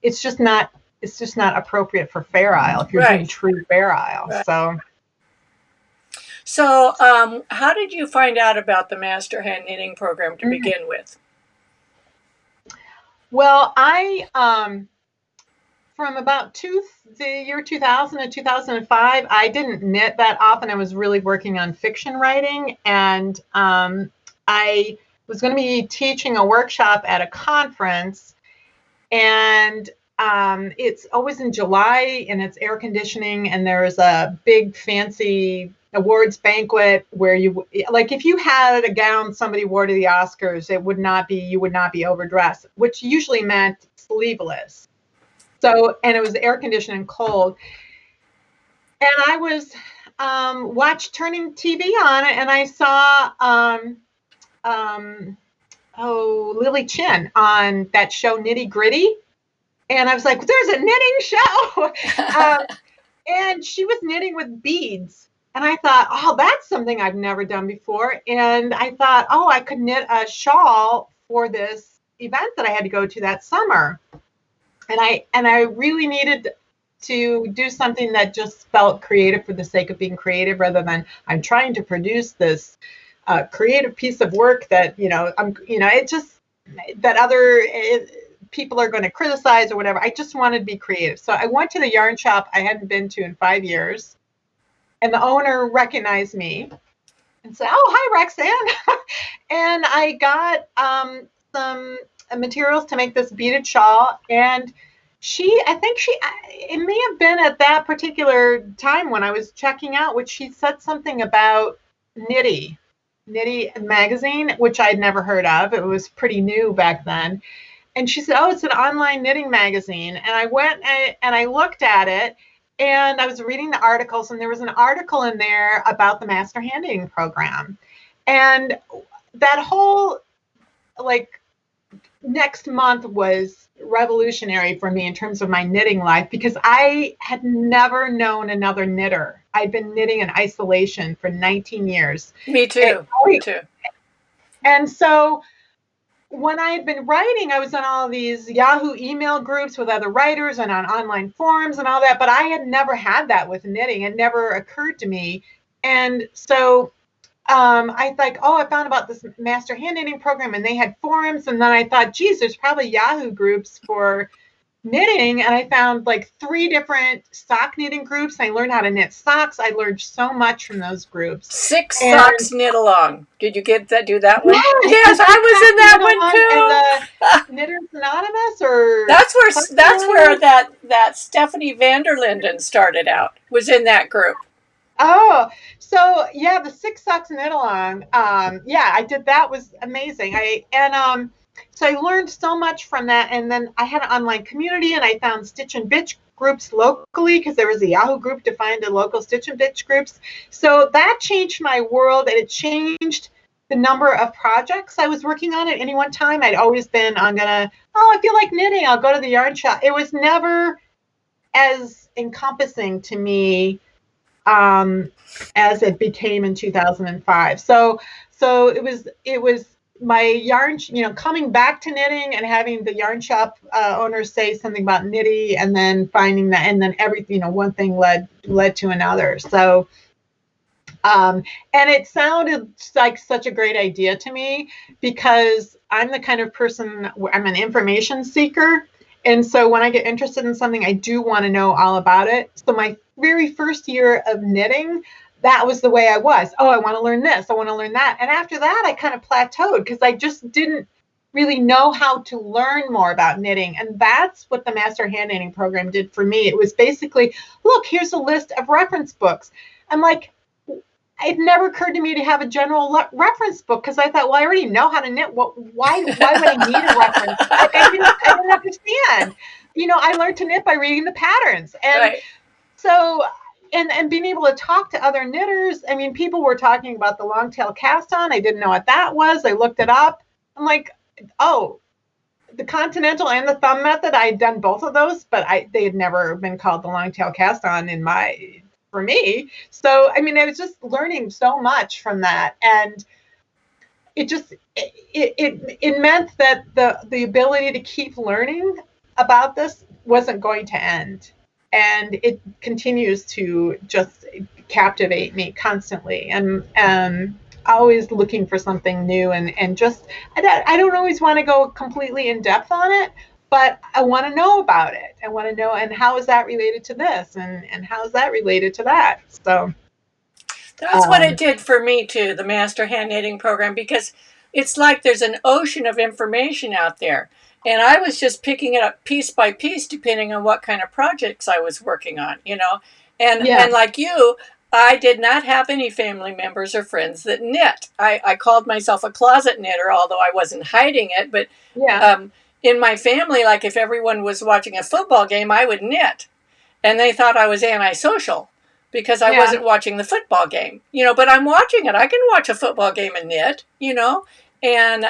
it's just not appropriate for Fair Isle if you're doing true Fair Isle. Right. So how did you find out about the Master Hand Knitting program to begin with? Well, I from about the year 2000 and 2005, I didn't knit that often. I was really working on fiction writing, and I was going to be teaching a workshop at a conference, and it's always in July, and it's air conditioning, and there's a big fancy awards banquet where if you had a gown somebody wore to the Oscars, you would not be overdressed, which usually meant sleeveless. So, and it was air conditioned and cold. And I was turning TV on, and I saw Lily Chin on that show Nitty Gritty. And I was like, there's a knitting show. And she was knitting with beads. And I thought, oh, that's something I've never done before. And I thought, oh, I could knit a shawl for this event that I had to go to that summer. And I really needed to do something that just felt creative for the sake of being creative, rather than I'm trying to produce this creative piece of work that that other people are going to criticize or whatever. I just wanted to be creative. So I went to the yarn shop I hadn't been to in 5 years, and the owner recognized me and said, "Oh, hi, Roxanne." And I got some materials to make this beaded shawl, and it may have been at that particular time when I was checking out, which she said something about Nitty magazine, which I'd never heard of. It was pretty new back then. And she said, oh, it's an online knitting magazine. And I went and I looked at it, and I was reading the articles, and there was an article in there about the Master Hand Knitting program. And that whole next month was revolutionary for me in terms of my knitting life, because I had never known another knitter. I'd been knitting in isolation for 19 years. Me too. Me too. And so when I had been writing, I was on all these Yahoo email groups with other writers and on online forums and all that, but I had never had that with knitting. It never occurred to me. And so I thought, oh, I found about this Master Hand Knitting program, and they had forums. And then I thought, geez, there's probably Yahoo groups for knitting. And I found 3 different sock knitting groups. I learned how to knit socks. I learned so much from those groups. 6 Socks Knit Along. Did you do that one? Yes, I was in that one too. And Knitters Anonymous, or that's where that Stephanie Vanderlinden started out. Was in that group. Oh, so yeah, the 6 Socks Knit Along. I did that. Was amazing. So I learned so much from that, and then I had an online community, and I found Stitch and Bitch groups locally, because there was a Yahoo group to find the local Stitch and Bitch groups. So that changed my world, and it changed the number of projects I was working on at any one time. I'd always been, I feel like knitting, I'll go to the yarn shop. It was never as encompassing to me as it became in 2005. So it was my yarn, coming back to knitting and having the yarn shop owners say something about knitting, and then finding that, and then everything, one thing led to another. So, and it sounded like such a great idea to me, because I'm the kind of person, I'm an information seeker. And so when I get interested in something, I do want to know all about it. So my very first year of knitting, that was the way I was. Oh, I want to learn this. I want to learn that. And after that, I kind of plateaued, because I just didn't really know how to learn more about knitting. And that's what the Master Hand Knitting program did for me. It was basically, look, here's a list of reference books. I'm like, it never occurred to me to have a general reference book, because I thought, well, I already know how to knit. Why would I need a reference? I didn't understand. I learned to knit by reading the patterns. And right. so, and being able to talk to other knitters. I mean, people were talking about the long tail cast on. I didn't know what that was. I looked it up. I'm like, oh, the continental and the thumb method, I had done both of those, but they had never been called the long tail cast on for me. So, I mean, I was just learning so much from that. And it just, it meant that the ability to keep learning about this wasn't going to end. And it continues to just captivate me constantly. And always looking for something new, and just, I don't always want to go completely in depth on it, but I want to know about it. I want to know, and how is that related to this, and how is that related to that? So that's what it did for me too, the Master Hand Knitting program, because it's like there's an ocean of information out there. And I was just picking it up piece by piece, depending on what kind of projects I was working on, And like you, I did not have any family members or friends that knit. I called myself a closet knitter, although I wasn't hiding it. But in my family, like if everyone was watching a football game, I would knit. And they thought I was antisocial because I wasn't watching the football game, but I'm watching it. I can watch a football game and knit, and,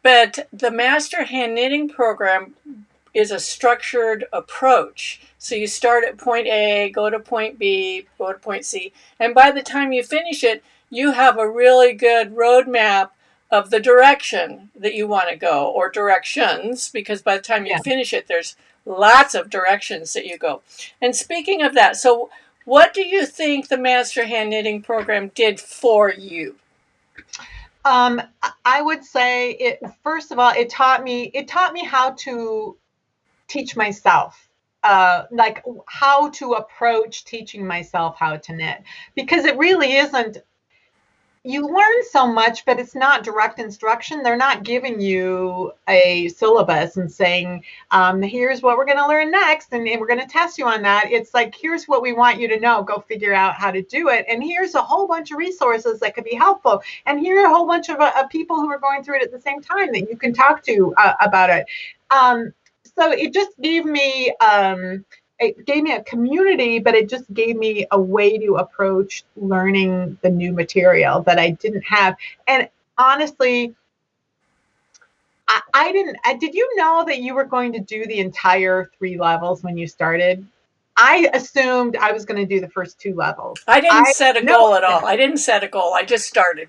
but the Master Hand Knitting program is a structured approach. So you start at point A, go to point B, go to point C, and by the time you finish it, you have a really good roadmap of the direction that you want to go, or directions, because by the time you finish it, there's lots of directions that you go. And speaking of that, so what do you think the Master Hand Knitting program did for you? I would say first of all, it taught me how to teach myself, like how to approach teaching myself how to knit, because it really isn't, you learn so much, but it's not direct instruction. They're not giving you a syllabus and saying, here's what we're going to learn next, and we're going to test you on that. It's like, here's what we want you to know. Go figure out how to do it. And here's a whole bunch of resources that could be helpful. And here are a whole bunch of people who are going through it at the same time that you can talk to about it. So it just gave me a community, but it just gave me a way to approach learning the new material that I didn't have. And honestly, I didn't. Did you know that you were going to do the entire 3 levels when you started? I assumed I was going to do the first 2 levels. I didn't set a goal at all. I didn't set a goal. I just started.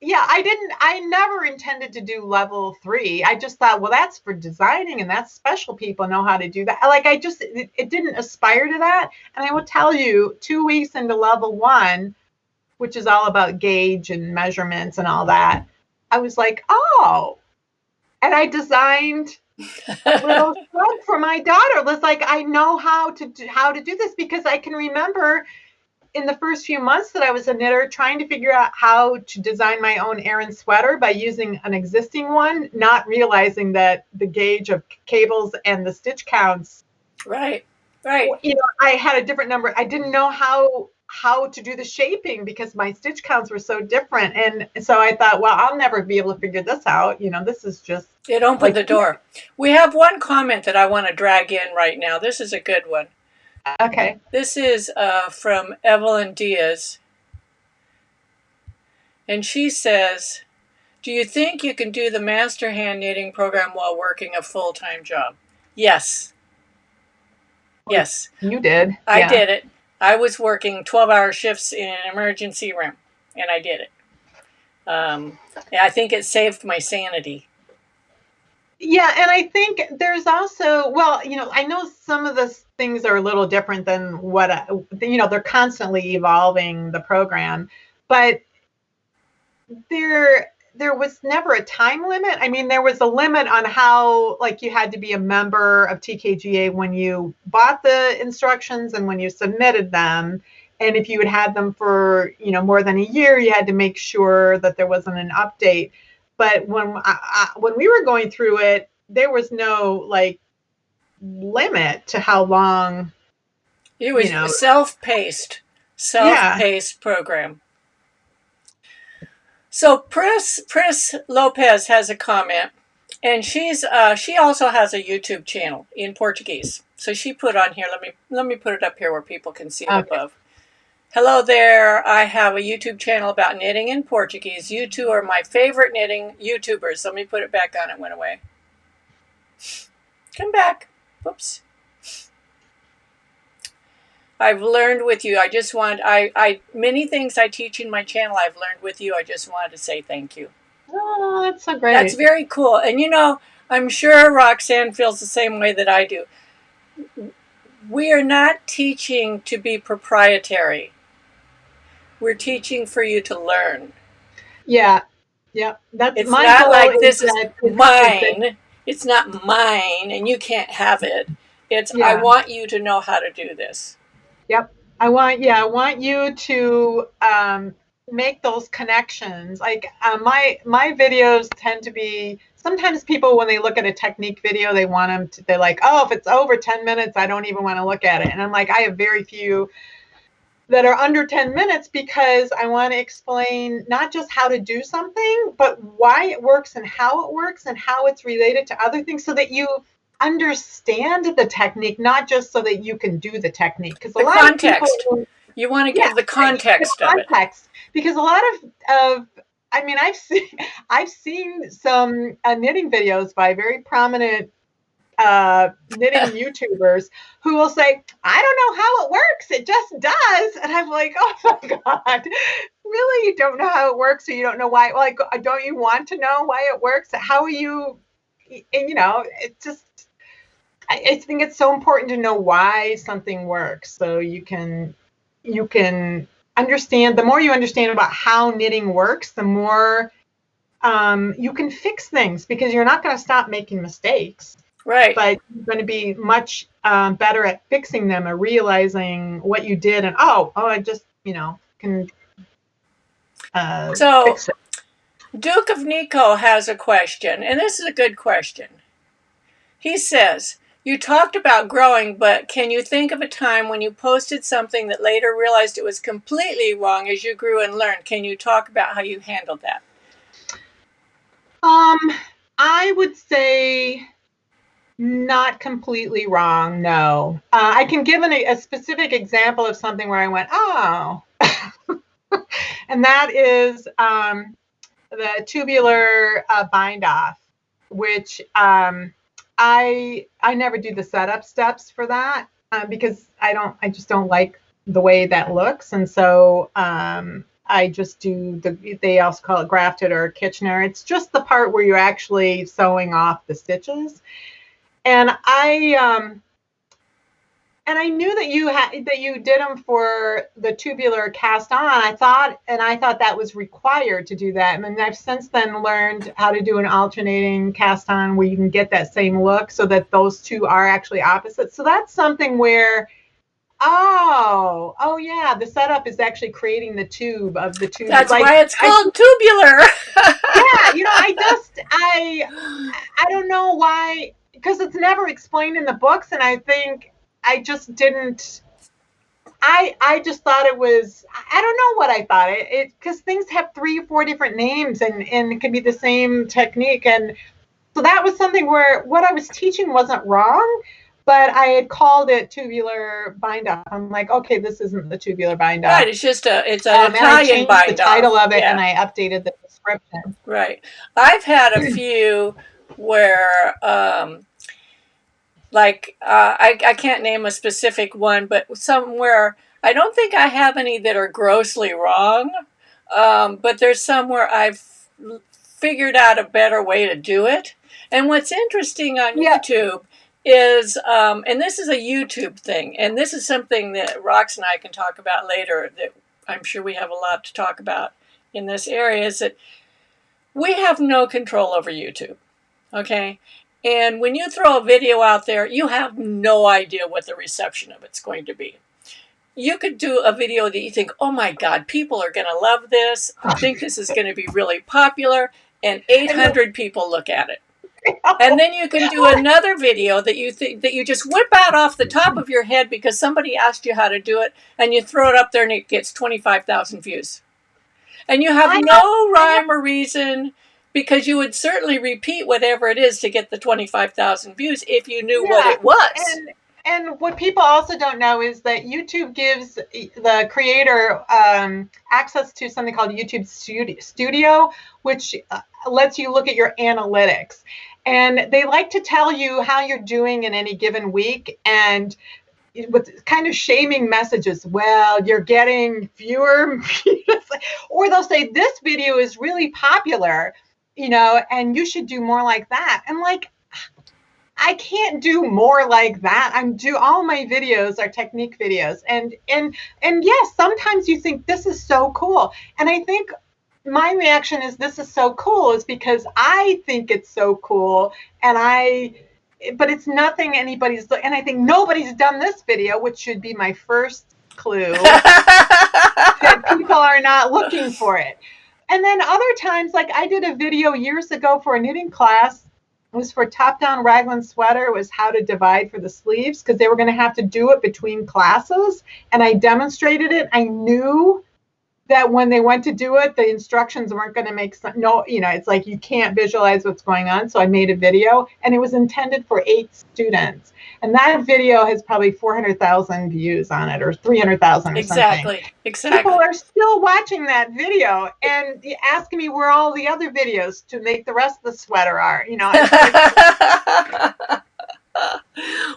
Yeah, I never intended to do level 3. I just thought, well, that's for designing, and that's special people know how to do that. Like, it didn't aspire to that. And I will tell you, 2 weeks into level 1, which is all about gauge and measurements and all that, I was like, oh, and I designed a little shrug for my daughter. It was like, I know how to do this, because I can remember in the first few months that I was a knitter, trying to figure out how to design my own Aran sweater by using an existing one, not realizing that the gauge of cables and the stitch counts. Right. I had a different number. I didn't know how to do the shaping because my stitch counts were so different. And so I thought, well, I'll never be able to figure this out. This is just. It opened the door. We have one comment that I want to drag in right now. This is a good one. Okay. This is from Evelyn Diaz. And she says, do you think you can do the Master Hand Knitting program while working a full-time job? Yes. Yes. You did. I did it. I was working 12-hour shifts in an emergency room, and I did it. I think it saved my sanity. Yeah, and I think there's also, well, I know some of the things are a little different than what, they're constantly evolving the program, but there was never a time limit. I mean, there was a limit on how, like, you had to be a member of TKGA when you bought the instructions and when you submitted them. And if you had had them for, more than a year, you had to make sure that there wasn't an update. But when we were going through it, there was no, like, limit to how long, It you was know. self-paced Yeah. program. So Pris Lopez has a comment, and she also has a YouTube channel in Portuguese. So she put on here. Let me put it up here where people can see it Okay. above. Hello there. I have a YouTube channel about knitting in Portuguese. You two are my favorite knitting YouTubers. Let me put it back on. It went away. Come back. Whoops. I've learned with you. I many things I teach in my channel I've learned with you. I just wanted to say thank you. Oh, that's so That's great. very cool. And I'm sure Roxanne feels the same way that I do. We are not teaching to be proprietary. We're teaching for you to learn. Yeah. Yeah. That's It's my not goal, like is this is that mine. It's not mine and you can't have it. It's I yeah. want you to know how to do this. Yep. I want you to make those connections. Like, my videos tend to be, sometimes people, when they look at a technique video, they want them to, they're like, oh, if it's over 10 minutes, I don't even want to look at it. And I'm like, I have very few that are under 10 minutes, because I want to explain not just how to do something, but why it works and how it's related to other things, so that you understand the technique, not just so that you can do the technique. Because a The lot of people, context. You want to yeah, give the the context of it. context. Because a lot of I mean, I've seen some knitting videos by very prominent knitting YouTubers who will say, I don't know how it works. It just does. And I'm like, oh my God, really? You don't know how it works, or you don't know why? Like, don't you want to know why it works? How are you? And, it's just, I think it's so important to know why something works, so you can understand. The more you understand about how knitting works, the more you can fix things, because you're not going to stop making mistakes, Right. but you're going to be much better at fixing them, or realizing what you did, and I just can So fix it. Duke of Nico has a question, and this is a good question. He says, you talked about growing, but can you think of a time when you posted something that later realized it was completely wrong as you grew and learned? Can you talk about how you handled that? Um, I would say not completely wrong. No, I can give a specific example of something where I went, oh, and that is the tubular bind off, which I never do the setup steps for that, because I just don't like the way that looks, and so I just do they also call it grafted or Kitchener. It's just the part where you're actually sewing off the stitches, and I knew that you did them for the tubular cast on. I thought that was required to do that. And I've since then learned how to do an alternating cast on where you can get that same look, so that those two are actually opposite. So that's something where, oh yeah, the setup is actually creating the tube of the tube. That's Like, why it's called tubular. yeah, I don't know why, because it's never explained in the books, and I think I just didn't. I just thought it was, I don't know what I thought it because things have 3 or 4 different names, and it can be the same technique, and so that was something where what I was teaching wasn't wrong, but I had called it tubular bind off. I'm like, okay, this isn't the tubular bind Right, off. it's an And I Italian changed the bind off. title of it, and Yeah, I updated the description. right. I've had a few where I can't name a specific one, but somewhere I don't think I have any that are grossly wrong. But there's some where I've figured out a better way to do it. And what's interesting on YouTube is, and this is a YouTube thing, and this is something that Rox and I can talk about later, that I'm sure we have a lot to talk about in this area, is that we have no control over YouTube, okay? And when you throw a video out there, you have no idea what the reception of it's going to be. You could do a video that you think, oh my God, people are going to love this. I think this is going to be really popular. And 800 people look at it. And then you can do another video that you think that you just whip out off the top of your head because somebody asked you how to do it, and you throw it up there and it gets 25,000 views. And you have no rhyme or reason, because you would certainly repeat whatever it is to get the 25,000 views if you knew what it was. And what people also don't know is that YouTube gives the creator access to something called YouTube Studio, which lets you look at your analytics. And they like to tell you how you're doing in any given week, and with kind of shaming messages. Well, you're getting fewer, or they'll say this video is really popular, and you should do more like that. And like, I can't do more like that. All my videos are technique videos. And yes, sometimes you think this is so cool. And I think my reaction is this is so cool is because I think it's so cool. But it's nothing anybody's, and I think nobody's done this video, which should be my first clue that people are not looking for it. And then other times, like I did a video years ago for a knitting class. It was for top-down raglan sweater. It was how to divide for the sleeves, because they were going to have to do it between classes. And I demonstrated it. I knew that when they went to do it, the instructions weren't going to make sense. No, it's like you can't visualize what's going on. So I made a video, and it was intended for 8 students. And that video has probably 400,000 views on it, or 300,000 or something. Exactly. People are still watching that video and asking me where all the other videos to make the rest of the sweater are.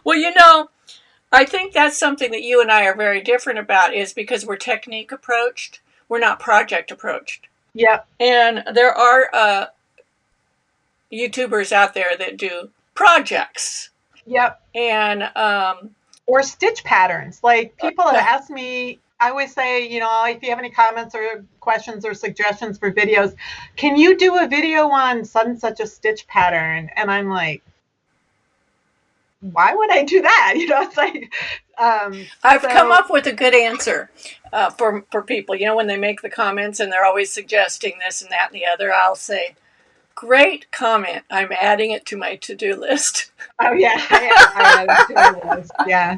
Well, I think that's something that you and I are very different about, is because we're technique approached. We're not project approached. Yep. And there are YouTubers out there that do projects. Yep. And or stitch patterns. Like people have asked me, I always say, if you have any comments or questions or suggestions for videos, can you do a video on such a stitch pattern? And I'm like, why would I do that? It's like I've come up with a good answer for people. When they make the comments and they're always suggesting this and that and the other, I'll say, great comment. I'm adding it to my to-do list. Oh yeah, I add it to my list. Yeah,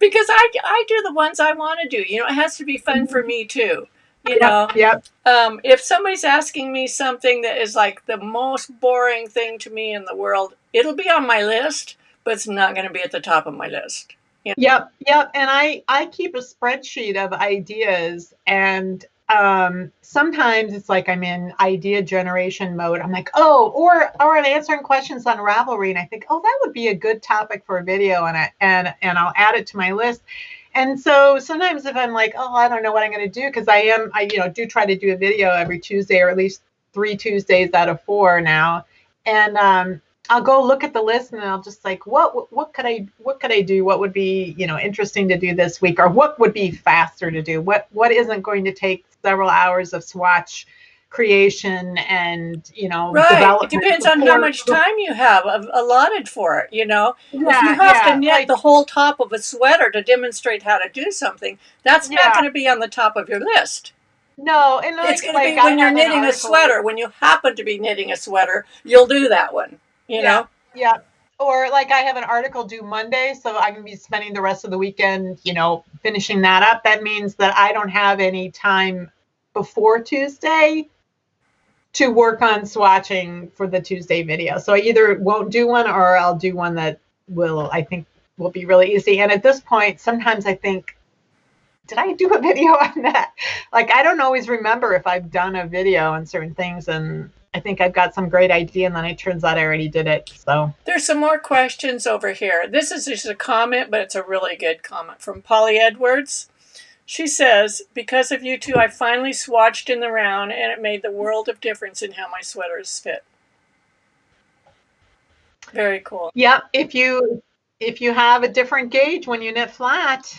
because I do the ones I want to do. It has to be fun for me too. Yep. If somebody's asking me something that is like the most boring thing to me in the world, it'll be on my list, but it's not going to be at the top of my list. Yep. And I keep a spreadsheet of ideas, and sometimes it's like I'm in idea generation mode. I'm like, or I'm answering questions on Ravelry, and I think, that would be a good topic for a video, and I'll add it to my list. And so sometimes if I'm like, I don't know what I'm going to do, because I do try to do a video every Tuesday, or at least 3 Tuesdays out of 4 now, and I'll go look at the list, and I'll just like, what could I do? What would be, interesting to do this week, or what would be faster to do? What isn't going to take several hours of swatch creation and, right. Development. It depends on how much time you have allotted for it, Yeah, if you have to knit the whole top of a sweater to demonstrate how to do something, that's not going to be on the top of your list. No, and it's going to be when you're knitting a sweater. When you happen to be knitting a sweater, you'll do that one. Yeah. Or like I have an article due Monday, so I'm going to be spending the rest of the weekend, finishing that up. That means that I don't have any time before Tuesday to work on swatching for the Tuesday video. So I either won't do one, or I'll do one that I think will be really easy. And at this point, sometimes I think, did I do a video on that? Like, I don't always remember if I've done a video on certain things, and I think I've got some great idea, and then it turns out I already did it. So there's some more questions over here. This is just a comment, but it's a really good comment from Polly Edwards. She says, because of you two, I finally swatched in the round, and it made the world of difference in how my sweaters fit. Very cool. Yep. If you have a different gauge when you knit flat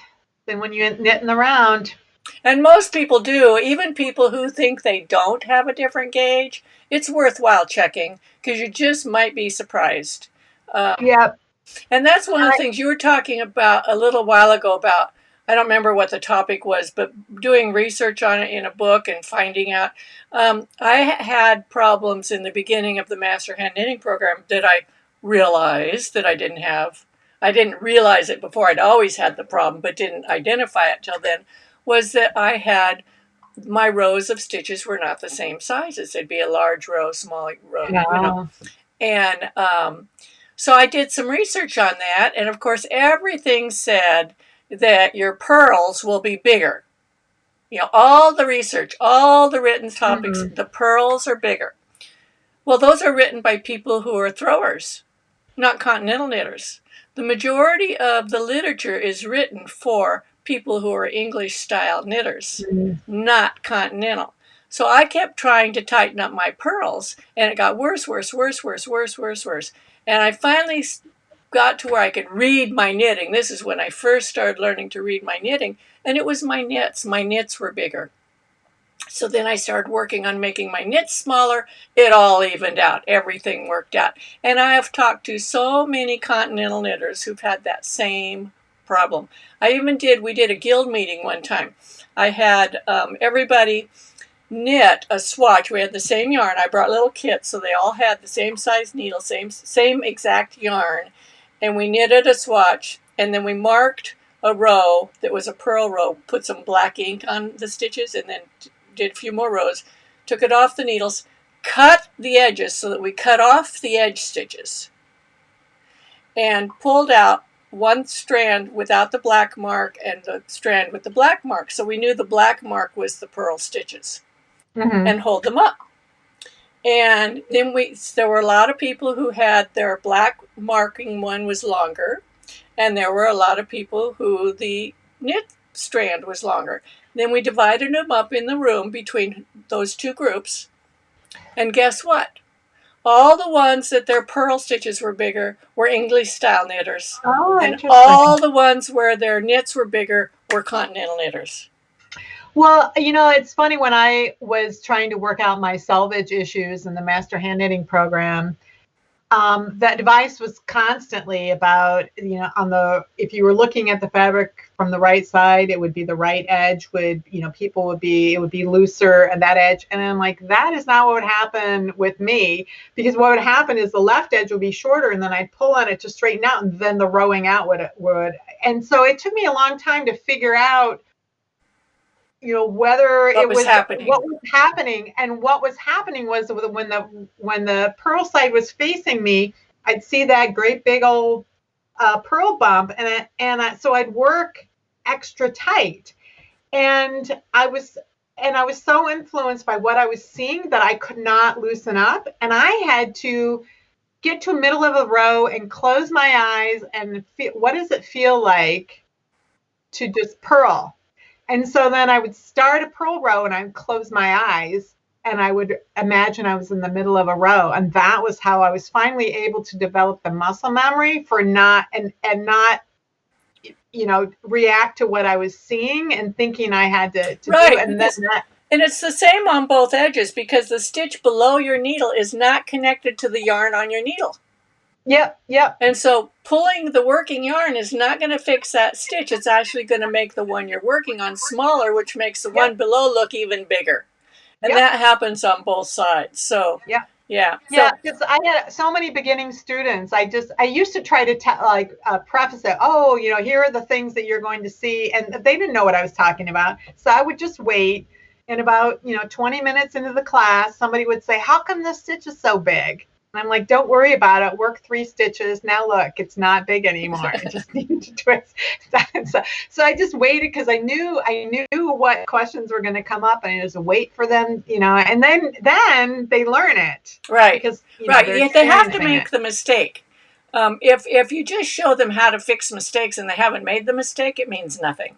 than when you knit in the round. And most people do, even people who think they don't have a different gauge. It's worthwhile checking because you just might be surprised. Yep. And that's one of the things you were talking about a little while ago about, I don't remember what the topic was, but doing research on it in a book and finding out. I had problems in the beginning of the Master Hand Knitting program that I realized that I didn't have. I didn't realize it before. I'd always had the problem, but didn't identify it till then, was that I had my rows of stitches were not the same sizes. It'd be a large row, small row, No. And so I did some research on that, and of course everything said that your purls will be bigger. All the research, all the written topics, the purls are bigger. Well, those are written by people who are throwers, not continental knitters. The majority of the literature is written for people who are English-style knitters, not continental. So I kept trying to tighten up my purls, and it got worse. And I finally got to where I could read my knitting. This is when I first started learning to read my knitting, and it was my knits. My knits were bigger. So then I started working on making my knits smaller. It all evened out. Everything worked out. And I have talked to so many continental knitters who've had that same problem. We did a guild meeting one time. I had everybody knit a swatch. We had the same yarn. I brought little kits, so they all had the same size needle, same exact yarn. And we knitted a swatch, and then we marked a row that was a purl row, put some black ink on the stitches, and then did a few more rows, took it off the needles, cut the edges so that we cut off the edge stitches, and pulled out one strand without the black mark and the strand with the black mark. So we knew the black mark was the purl stitches, and hold them up. And then there were a lot of people who had their black marking one was longer, and there were a lot of people who the knit strand was longer. Then we divided them up in the room between those two groups. And guess what? All the ones that their purl stitches were bigger were English-style knitters. Oh, and all the ones where their knits were bigger were continental knitters. Well, it's funny, when I was trying to work out my selvage issues in the Master Hand Knitting program, that advice was constantly about, if you were looking at the fabric from the right side, it would be the right edge it would be looser, and that edge. And I'm like, that is not what would happen with me, because what would happen is the left edge would be shorter, and then I'd pull on it to straighten out, and then the rowing out would. And so it took me a long time to figure out, whether what was happening. And what was happening was when the purl side was facing me, I'd see that great big old purl bump, so I'd work extra tight, and I was so influenced by what I was seeing that I could not loosen up, and I had to get to the middle of a row and close my eyes and feel, what does it feel like to just purl? And so then I would start a purl row, and I would close my eyes, and I would imagine I was in the middle of a row. And that was how I was finally able to develop the muscle memory for not react to what I was seeing and thinking I had to right, do. And it's the same on both edges, because the stitch below your needle is not connected to the yarn on your needle. Yep. And so pulling the working yarn is not going to fix that stitch. It's actually going to make the one you're working on smaller, which makes the one below look even bigger. And that happens on both sides. So yeah. Because I had so many beginning students. I used to try to preface it. Oh, here are the things that you're going to see, and they didn't know what I was talking about. So I would just wait, and about 20 minutes into the class, somebody would say, "How come this stitch is so big?" And I'm like, "Don't worry about it. Work 3 stitches. Now look, it's not big anymore. I just need to twist." So I just waited, because I knew what questions were going to come up, and I just wait for them, and then they learn it. Right. Because they have to make the mistake. If you just show them how to fix mistakes and they haven't made the mistake, it means nothing.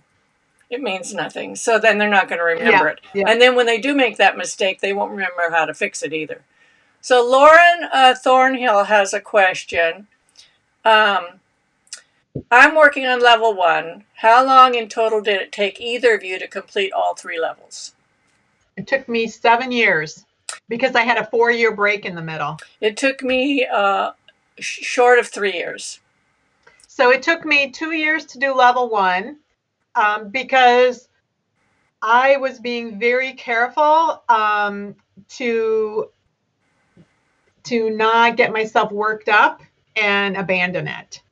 it means nothing. So then they're not going to remember it. Yeah. And then when they do make that mistake, they won't remember how to fix it either. So Lauren Thornhill has a question. I'm working on level 1. How long in total did it take either of you to complete all 3 levels? It took me 7 years because I had a 4-year break in the middle. It took me short of 3 years. So it took me 2 years to do level 1 because I was being very careful to not get myself worked up and abandon it.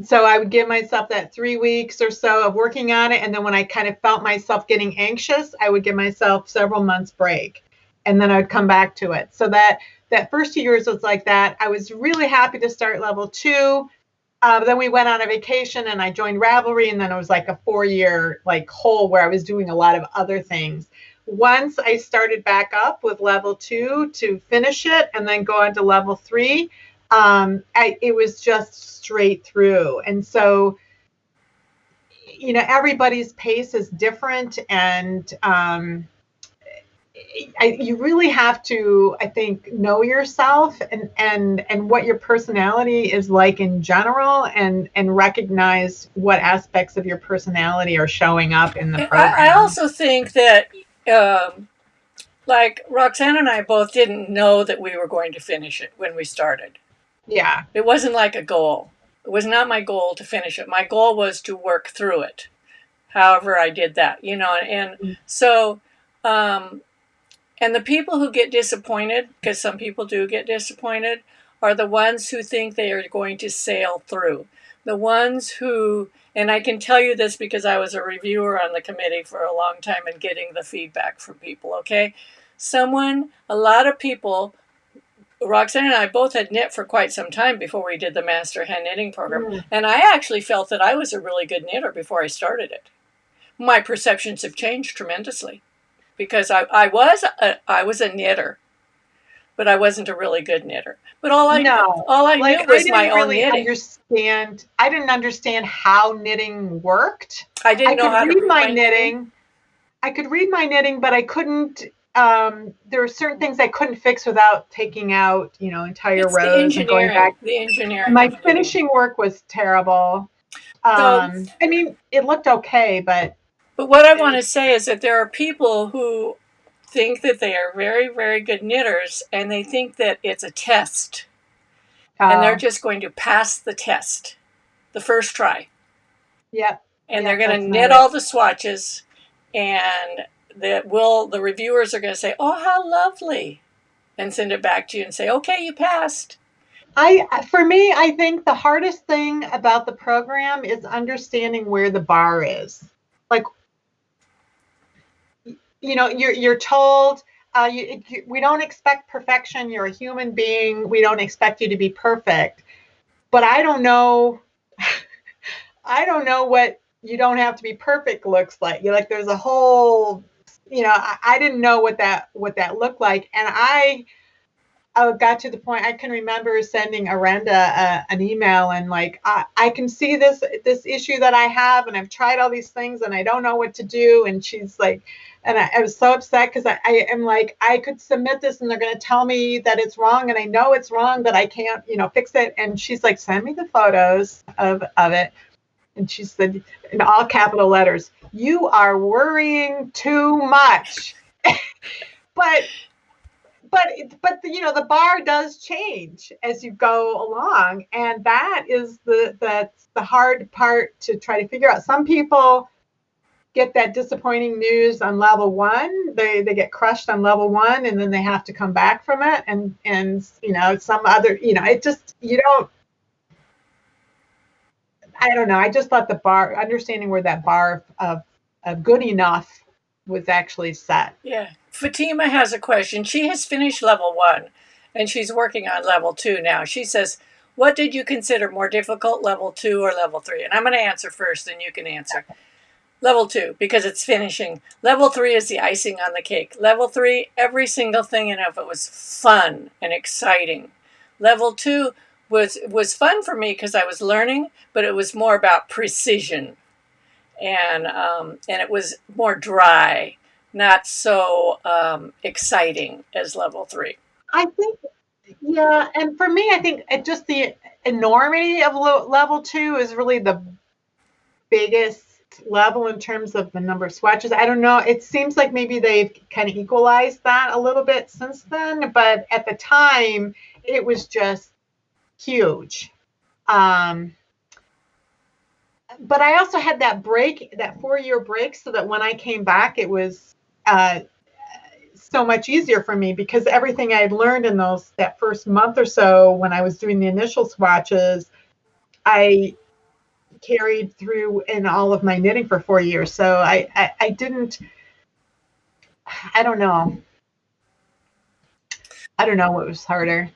So I would give myself that 3 weeks or so of working on it. And then when I kind of felt myself getting anxious, I would give myself several months break. And then I would come back to it. So that first 2 years was like that. I was really happy to start level 2. Then we went on a vacation and I joined Ravelry, and then it was like a 4-year hole where I was doing a lot of other things. Once I started back up with level 2 to finish it and then go on to level 3, it was just straight through. And so, everybody's pace is different, and you really have to, I think, know yourself and what your personality is like in general, and recognize what aspects of your personality are showing up in the program. I also think that, like Roxanne and I both didn't know that we were going to finish it when we started. Yeah. It wasn't like a goal. It was not my goal to finish it. My goal was to work through it. However I did that, and so, and the people who get disappointed, because some people do get disappointed, are the ones who think they are going to sail through. The ones who, and I can tell you this because I was a reviewer on the committee for a long time and getting the feedback from people, okay? A lot of people, Roxanne and I both had knit for quite some time before we did the Master Hand Knitting program. And I actually felt that I was a really good knitter before I started it. My perceptions have changed tremendously because I was a knitter, but I wasn't a really good knitter. But all I knew was my own knitting. I didn't understand how knitting worked. I didn't know how to read my knitting. I could read my knitting, but I couldn't. There were certain things I couldn't fix without taking out, entire rows and going back. The engineering. My finishing work was terrible. I mean, it looked okay, but what I want to say is that there are people who think that they are very, very good knitters, and they think that it's a test, and they're just going to pass the test the first try. Yep. And they're going to knit all the swatches, and the reviewers are going to say, "Oh, how lovely," and send it back to you and say, "Okay, you passed." For me, I think the hardest thing about the program is understanding where the bar is. Like, you're told we don't expect perfection. You're a human being. We don't expect you to be perfect. But I don't know. I don't know what you don't have to be perfect looks like. There's a whole, I didn't know what that looked like, and I got to the point I can remember sending Arenda an email and I can see this issue that I have, and I've tried all these things and I don't know what to do. And she's like, and I was so upset because I am like, I could submit this and they're going to tell me that it's wrong, and I know it's wrong, but I can't fix it. And she's like, send me the photos of it. And she said in all capital letters, "You are worrying too much." But the bar does change as you go along, and that's the hard part to try to figure out. Some people get that disappointing news on level 1. They get crushed on level 1, and then they have to come back from it, and some other it just I don't know. I just thought the bar, understanding where that bar of good enough was actually set. Yeah. Fatima has a question. She has finished level 1 and she's working on level 2 now. She says, what did you consider more difficult, level 2 or level 3? And I'm going to answer first and you can answer. Level 2, because it's finishing. Level 3 is the icing on the cake. Level 3, every single thing in it was fun and exciting. Level 2 was fun for me because I was learning, but it was more about precision. and it was more dry, not so exciting as level 3. I think, yeah, and for me, I think just the enormity of level 2 is really the biggest level in terms of the number of swatches. I don't know. It seems like maybe they've kind of equalized that a little bit since then, but at the time, it was just huge. But I also had that break, that 4-year break, so that when I came back, it was so much easier for me because everything I had learned in that first month or so when I was doing the initial swatches, I carried through in all of my knitting for 4 years. So I didn't, I don't know. I don't know what was harder.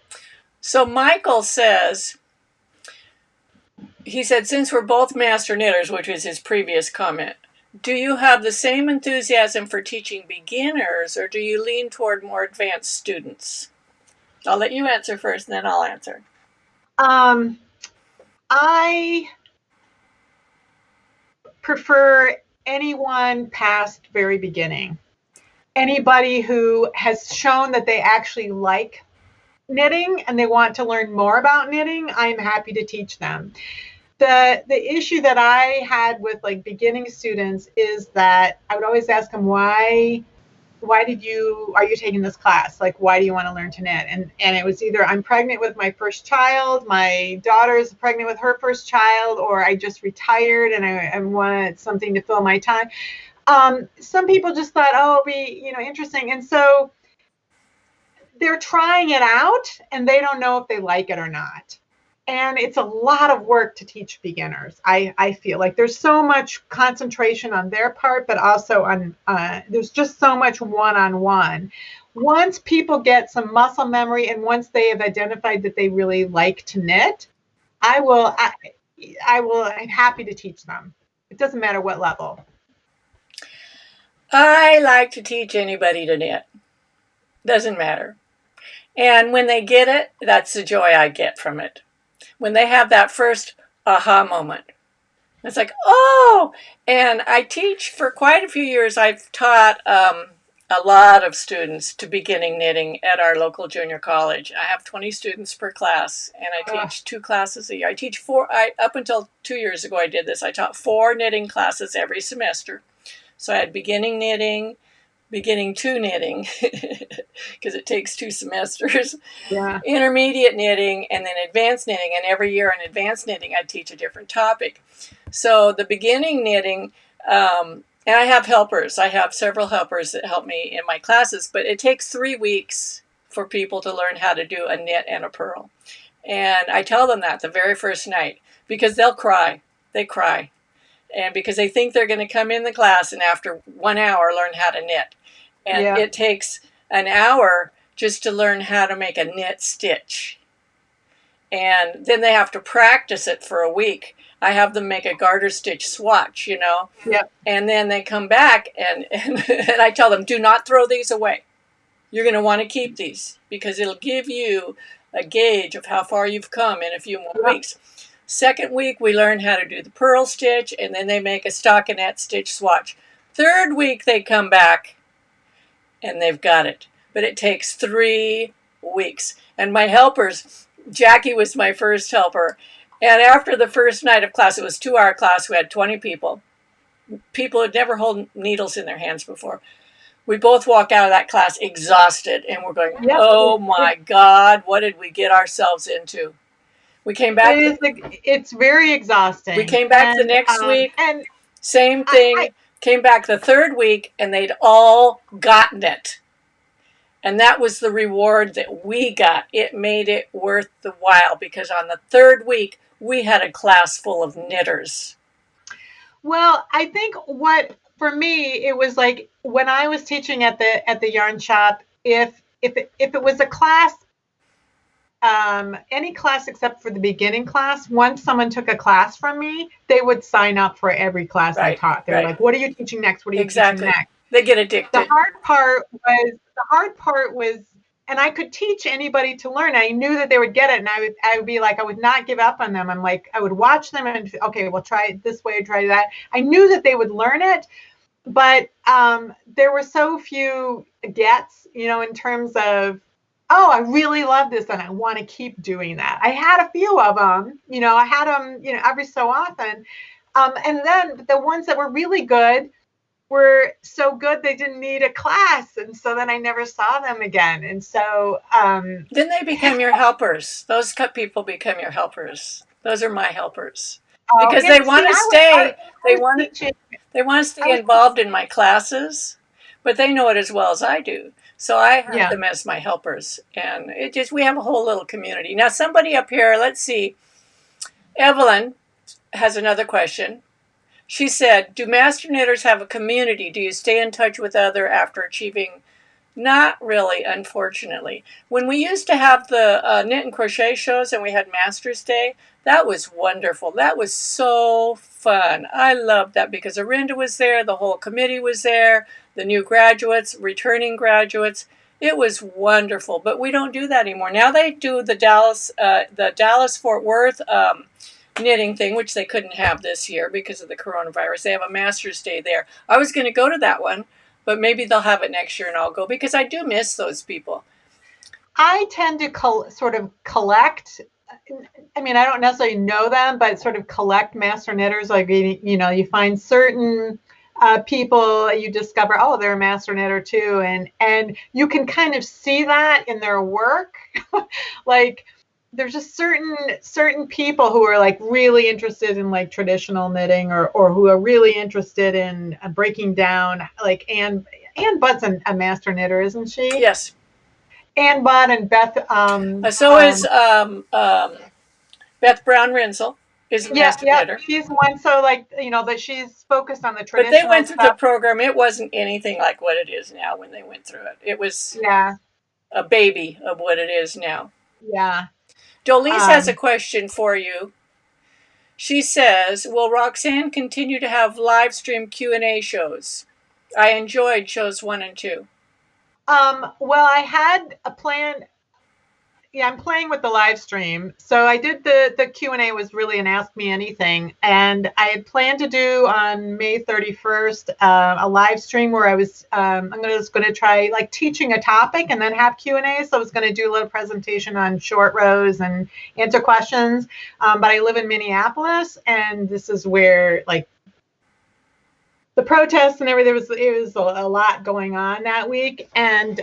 So Michael says, he said, since we're both master knitters, which was his previous comment, do you have the same enthusiasm for teaching beginners, or do you lean toward more advanced students? I'll let you answer first, and then I'll answer. I prefer anyone past very beginning. Anybody who has shown that they actually like knitting and they want to learn more about knitting, I'm happy to teach them. The issue that I had with like beginning students is that I would always ask them, why are you taking this class? Like, why do you want to learn to knit? And it was either I'm pregnant with my first child, my daughter's pregnant with her first child, or I just retired and I wanted something to fill my time. Some people just thought, oh, it'll be, interesting. And so they're trying it out and they don't know if they like it or not. And it's a lot of work to teach beginners. I feel like there's so much concentration on their part, but also on there's just so much one-on-one. Once people get some muscle memory and once they have identified that they really like to knit, I'm happy to teach them. It doesn't matter what level. I like to teach anybody to knit. Doesn't matter. And when they get it, that's the joy I get from it. When they have that first aha moment, it's like, oh! And I teach for quite a few years. I've taught a lot of students to beginning knitting at our local junior college. I have 20 students per class, and I teach 2 classes a year. I teach 4, up until 2 years ago I did this. I taught 4 knitting classes every semester. So I had beginning knitting, beginning to knitting, because it takes 2 semesters, intermediate knitting, and then advanced knitting. And every year in advanced knitting, I teach a different topic. So the beginning knitting, and I have helpers. I have several helpers that help me in my classes, but it takes 3 weeks for people to learn how to do a knit and a purl. And I tell them that the very first night, because they'll cry. They cry. And because they think they're going to come in the class and after 1 hour learn how to knit. And it takes an hour just to learn how to make a knit stitch. And then they have to practice it for a week. I have them make a garter stitch swatch, And then they come back and I tell them, do not throw these away. You're going to want to keep these because it'll give you a gauge of how far you've come in a few more weeks. Second week, we learn how to do the purl stitch, and then they make a stockinette stitch swatch. Third week, they come back and they've got it. But it takes 3 weeks. And my helpers, Jackie was my first helper. And after the first night of class, it was a 2-hour class, we had 20 people. People had never held needles in their hands before. We both walk out of that class exhausted, and we're going, oh my God, what did we get ourselves into? We came back. It's very exhausting. We came back the next week, and same thing. Came back the third week, and they'd all gotten it. And that was the reward that we got. It made it worth the while because on the third week, we had a class full of knitters. Well, I think for me, it was like when I was teaching at the yarn shop, if it was a class, any class except for the beginning class, once someone took a class from me, they would sign up for every class I taught. They're like, what are you teaching next? What are you teaching next? They get addicted. The hard part was, and I could teach anybody to learn. I knew that they would get it, and I would be like, I would not give up on them. I'm like, I would watch them and, okay, well, try it this way, try that. I knew that they would learn it, but there were so few gets, in terms of, oh, I really love this and I want to keep doing that. I had a few of them, I had them, every so often. And then the ones that were really good were so good they didn't need a class. And so then I never saw them again. And so then they become your helpers. Those people become your helpers. Those are my helpers. Because they want to stay. They want to stay involved in my classes, but they know it as well as I do. So I have them as my helpers, and we have a whole little community. Now, somebody up here, let's see, Evelyn has another question. She said, do master knitters have a community? Do you stay in touch with other after achieving? Not really, unfortunately. When we used to have the knit and crochet shows and we had Master's Day, that was wonderful. That was so fun. I loved that because Arinda was there, the whole committee was there, the new graduates, returning graduates. It was wonderful, but we don't do that anymore. Now they do the Dallas-Fort Worth knitting thing, which they couldn't have this year because of the coronavirus. They have a Master's Day there. I was going to go to that one, but maybe they'll have it next year and I'll go because I do miss those people. I tend to sort of collect. I mean, I don't necessarily know them, but sort of collect master knitters. Like, you find certain people, you discover, oh, they're a master knitter too. And you can kind of see that in their work. Like, there's just certain people who are like really interested in like traditional knitting or who are really interested in breaking down, like Ann Butt's a master knitter, isn't she? Yes. Ann Butt and Beth. So is Beth Brown Rinsel is a master knitter. She's one. So like, that she's focused on the traditional. But they went through the program. It wasn't anything like what it is now when they went through it. It was a baby of what it is now. Yeah. Dolise has a question for you. She says, will Roxanne continue to have live stream Q&A shows? I enjoyed shows 1 and 2. Well, I had a plan. Yeah, I'm playing with the live stream. So I did the Q&A was really an Ask Me Anything. And I had planned to do on May 31st a live stream where I was I'm just going to try like teaching a topic and then have Q&A. So I was going to do a little presentation on short rows and answer questions. But I live in Minneapolis, and this is where like the protests and everything, it was a lot going on that week, and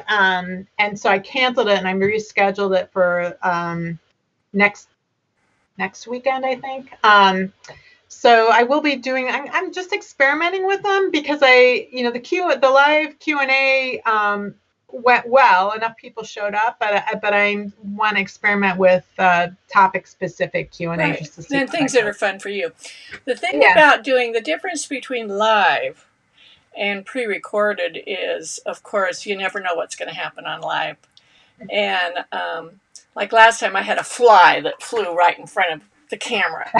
so I canceled it and I rescheduled it for next weekend, I think. So I will be doing. I'm just experimenting with them because the live Q&A went well. Enough people showed up, but I want to experiment with topic-specific Q&A. Right. Just to see and things that are fun for you. The thing about doing the difference between live and pre-recorded is, of course, you never know what's going to happen on live. And like last time, I had a fly that flew right in front of the camera.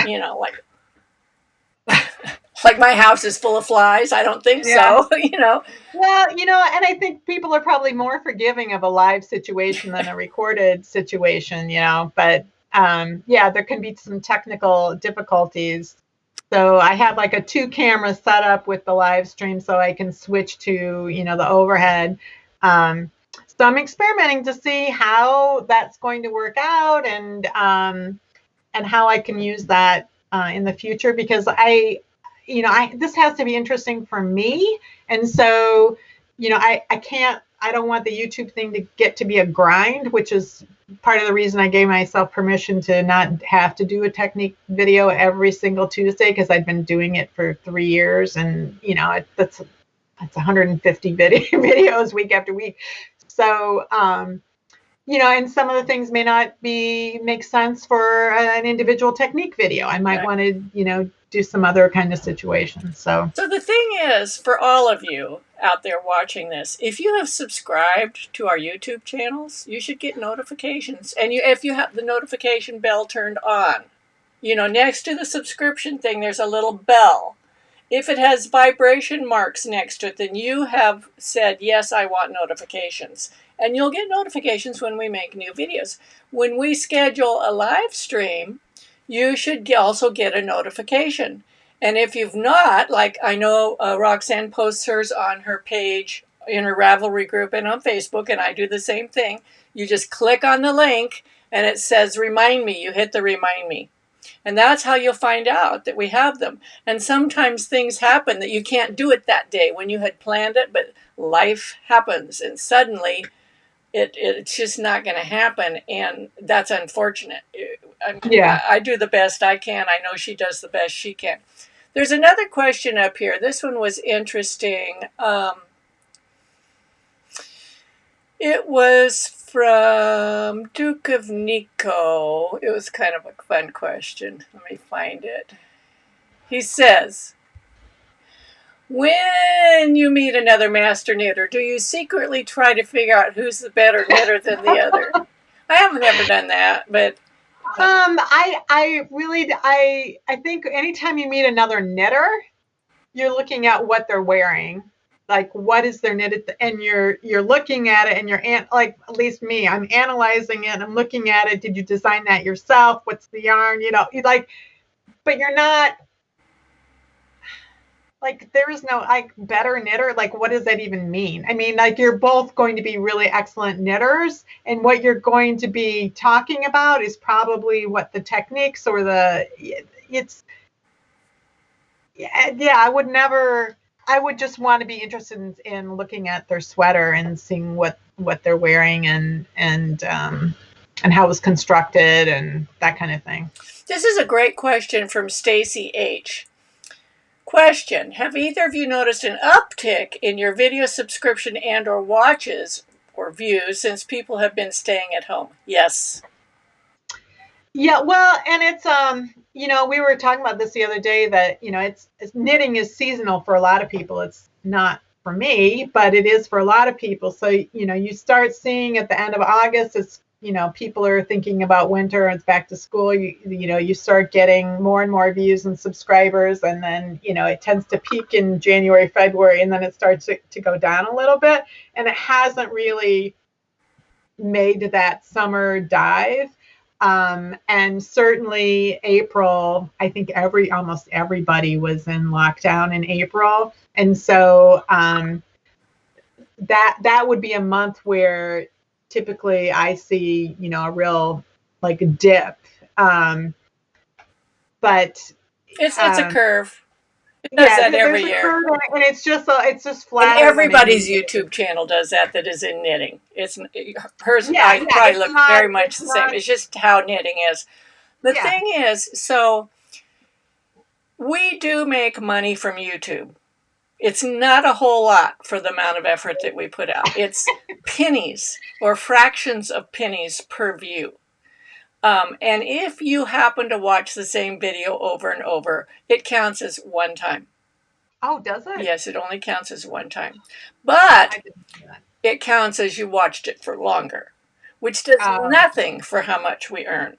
Like my house is full of flies. I don't think so. Well, and I think people are probably more forgiving of a live situation than a recorded situation. But there can be some technical difficulties. So I have like a 2-camera setup with the live stream so I can switch to, the overhead. So I'm experimenting to see how that's going to work out and how I can use that in the future, because this has to be interesting for me. And so, I don't want the YouTube thing to get to be a grind, which is part of the reason I gave myself permission to not have to do a technique video every single Tuesday, because I'd been doing it for 3 years, and that's 150 videos week after week. So and some of the things may not make sense for an individual technique video. I might want to do some other kind of situations. So the thing is, for all of you out there watching this, if you have subscribed to our YouTube channels, you should get notifications. And if you have the notification bell turned on, next to the subscription thing, there's a little bell. If it has vibration marks next to it, then you have said, yes, I want notifications. and you'll get notifications when we make new videos. When we schedule a live stream, you should also get a notification. And if you've not, like I know Roxanne posts hers on her page in her Ravelry group and on Facebook, and I do the same thing. You just click on the link and it says remind me. You hit the remind me. And that's how you'll find out that we have them. And sometimes things happen that you can't do it that day when you had planned it, but life happens and suddenly it's just not going to happen. And that's unfortunate. I do the best I can. I know she does the best she can. There's another question up here. This one was interesting. It was from Duke of Nico. It was kind of a fun question. Let me find it. He says, when you meet another master knitter, do you secretly try to figure out who's the better knitter than the other? I haven't ever done that, but I think anytime you meet another knitter, you're looking at what they're wearing. Like, what is their knitted, and you're looking at it, and like, at least me, I'm analyzing it, I'm looking at it. Did you design that yourself? What's the yarn? You like, but you're not like, there is no like better knitter. Like, what does that even mean? I mean, like, you're both going to be really excellent knitters, and what you're going to be talking about is probably what the techniques or I would just want to be interested in looking at their sweater and seeing what they're wearing and how it was constructed and that kind of thing. This is a great question from Stacy H. Question: have either of you noticed an uptick in your video subscription and or watches or views since people have been staying at home? Yes. Yeah, well, and it's we were talking about this the other day that it's knitting is seasonal for a lot of people. It's not for me, but it is for a lot of people. So you start seeing at the end of August, it's people are thinking about winter, it's back to school. You start getting more and more views and subscribers, and then it tends to peak in January, February, and then it starts to go down a little bit, and it hasn't really made that summer dive. And certainly April, I think almost everybody was in lockdown in April. And so that would be a month where typically I see, a real like a dip. But it's a curve. It does that every year. And it's just flat. And everybody's YouTube channel does that is in knitting. It's hers. I probably look very much the same. It's just how knitting is. The thing is, so we do make money from YouTube. It's not a whole lot for the amount of effort that we put out. It's pennies or fractions of pennies per view. And if you happen to watch the same video over and over, it counts as one time. Oh, does it? Yes, it only counts as one time. But it counts as you watched it for longer, which does nothing for how much we earn.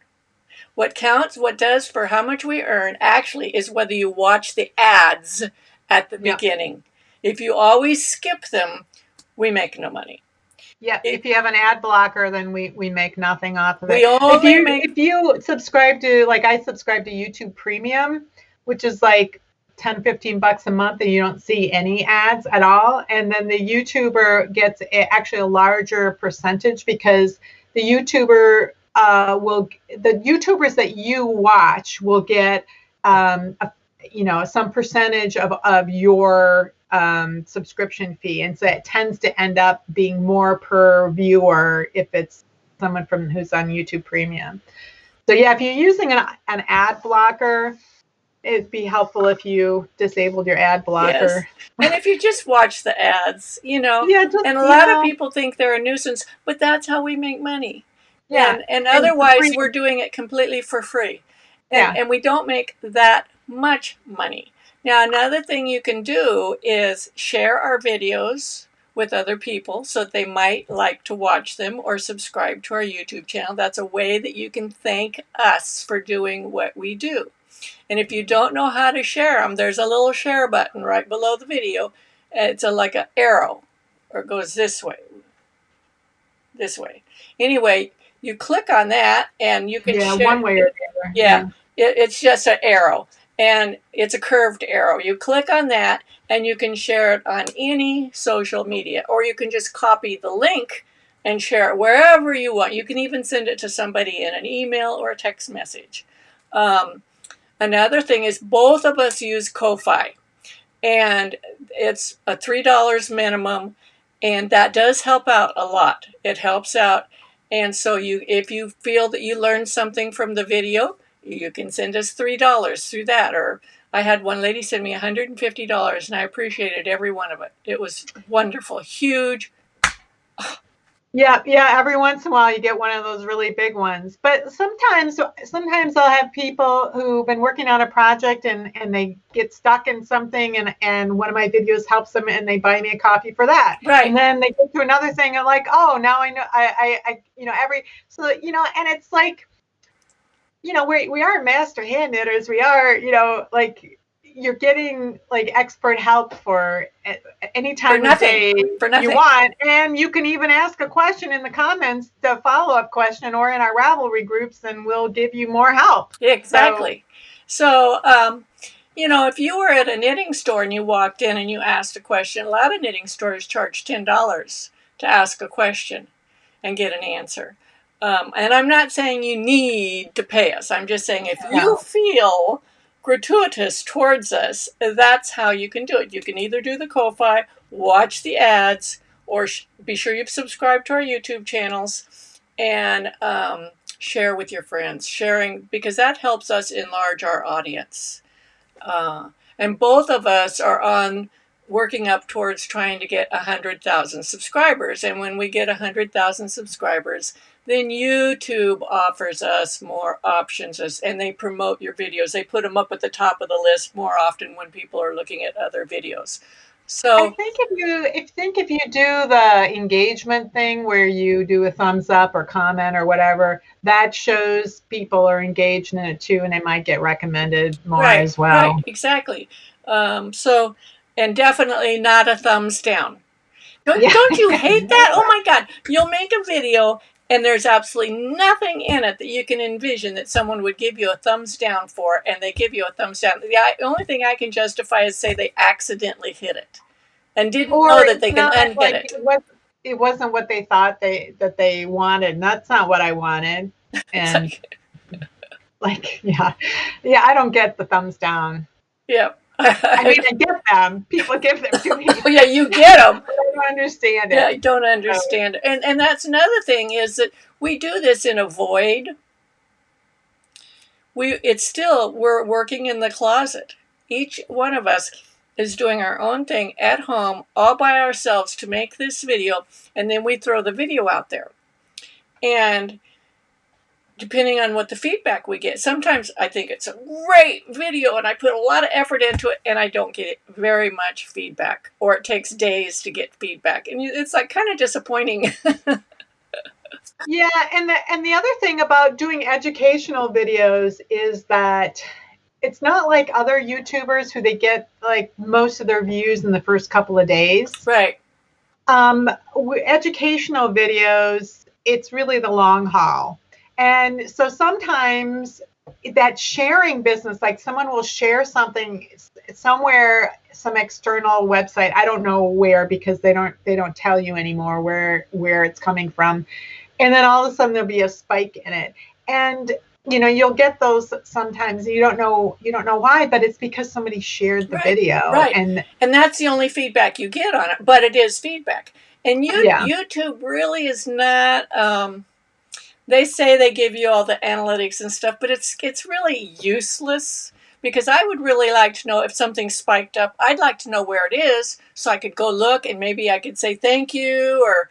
What does for how much we earn actually is whether you watch the ads at the beginning. If you always skip them, we make no money. Yeah, if you have an ad blocker, then we make nothing off of it. If you subscribe to, like, I subscribe to YouTube Premium, which is like $10-15 a month, and you don't see any ads at all. And then the YouTuber gets actually a larger percentage, because the YouTubers that you watch will get some percentage of your subscription fee, and so it tends to end up being more per viewer if it's someone who's on YouTube Premium. So yeah, if you're using an ad blocker, it'd be helpful if you disabled your ad blocker. Yes. And if you just watch the ads, and a lot of people think they're a nuisance, but that's how we make money. Yeah. And otherwise we're doing it completely for free. And we don't make that much money. Now, another thing you can do is share our videos with other people so that they might like to watch them or subscribe to our YouTube channel. That's a way that you can thank us for doing what we do. And if you don't know how to share them, there's a little share button right below the video. It's like an arrow, or it goes this way. this way. Anyway, you click on that and you can share. One way or the other. Yeah, it's just an arrow, and it's a curved arrow. You click on that and you can share it on any social media, or you can just copy the link and share it wherever you want. You can even send it to somebody in an email or a text message. Another thing is both of us use Ko-Fi, and it's a $3 minimum, and that does help out a lot. It helps out. And so if you feel that you learned something from the video, you can send us $3 through that. Or I had one lady send me $150, and I appreciated every one of it. It was wonderful, huge. Yeah, every once in a while you get one of those really big ones. But sometimes I'll have people who've been working on a project and they get stuck in something, and one of my videos helps them and they buy me a copy for that. Right. And then they get to another thing and like, oh, now I know and it's like, we are master hand knitters. We are, like, you're getting like expert help for any time of day you want, and you can even ask a question in the comments, the follow-up question, or in our Ravelry groups, and we'll give you more help. Exactly. So if you were at a knitting store and you walked in and you asked a question, a lot of knitting stores charge $10 to ask a question and get an answer. And I'm not saying you need to pay us. I'm just saying if you feel gratuitous towards us, that's how you can do it. You can either do the Ko-Fi, watch the ads, or be sure you subscribe to our YouTube channels and share with your friends. Sharing, because that helps us enlarge our audience. And both of us are working up towards trying to get 100,000 subscribers. And when we get 100,000 subscribers, then YouTube offers us more options, and they promote your videos. They put them up at the top of the list more often when people are looking at other videos. So I think if you do the engagement thing where you do a thumbs up or comment or whatever, that shows people are engaged in it too, and they might get recommended more as well. Right, exactly. And definitely not a thumbs down. Don't you hate that? Oh my God. You'll make a video and there's absolutely nothing in it that you can envision that someone would give you a thumbs down for, and they give you a thumbs down. The only thing I can justify is say they accidentally hit it and didn't know that they can unhit it. It wasn't what they thought that they wanted. And that's not what I wanted. And I don't get the thumbs down. Yeah. I mean, I get them. People give them to me. Oh, yeah, you get them. But I don't understand it. Yeah, I don't understand it. And that's another thing, is that we do this in a void. We're working in the closet. Each one of us is doing our own thing at home, all by ourselves, to make this video, and then we throw the video out there. And depending on what the feedback we get, sometimes I think it's a great video and I put a lot of effort into it and I don't get very much feedback, or it takes days to get feedback, and it's like kind of disappointing. Yeah, and the other thing about doing educational videos is that it's not like other YouTubers who they get like most of their views in the first couple of days. Right. Educational videos, it's really the long haul. And so sometimes that sharing business, like someone will share something somewhere, some external website, I don't know where, because they don't tell you anymore where it's coming from. And then all of a sudden there'll be a spike in it. And you'll get those sometimes. You don't know why, but it's because somebody shared the video. Right. And that's the only feedback you get on it, but it is feedback. And YouTube really is not, they say they give you all the analytics and stuff, but it's really useless, because I would really like to know if something spiked up. I'd like to know where it is so I could go look, and maybe I could say thank you, or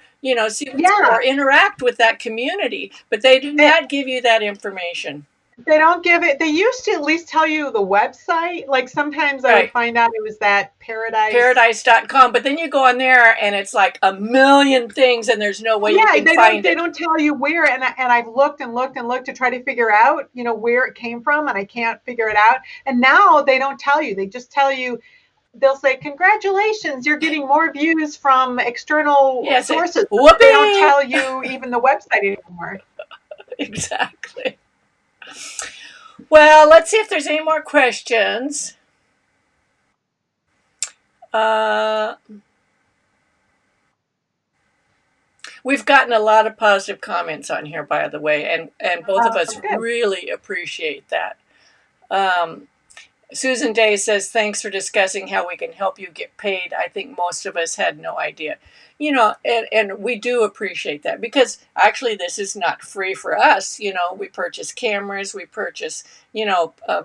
see or interact with that community. But they do not give you that information. They don't give it. They used to at least tell you the website. Like sometimes I would find out it was that Paradise.com, but then you go on there and it's like a million things, and there's no way you can find it. They don't tell you where, and I've looked and looked and looked to try to figure out, where it came from, and I can't figure it out. And now they don't tell you. They just tell you they'll say, congratulations, you're getting more views from external Yes, sources. whoopee! They don't tell you even the website anymore. Exactly. Well, let's see if there's any more questions. We've gotten a lot of positive comments on here, by the way, and both of us Good. really appreciate that. Susan Day says, thanks for discussing how we can help you get paid. I think most of us had no idea. You know, and we do appreciate that, because actually this is not free for us. You know, we purchase cameras, we purchase,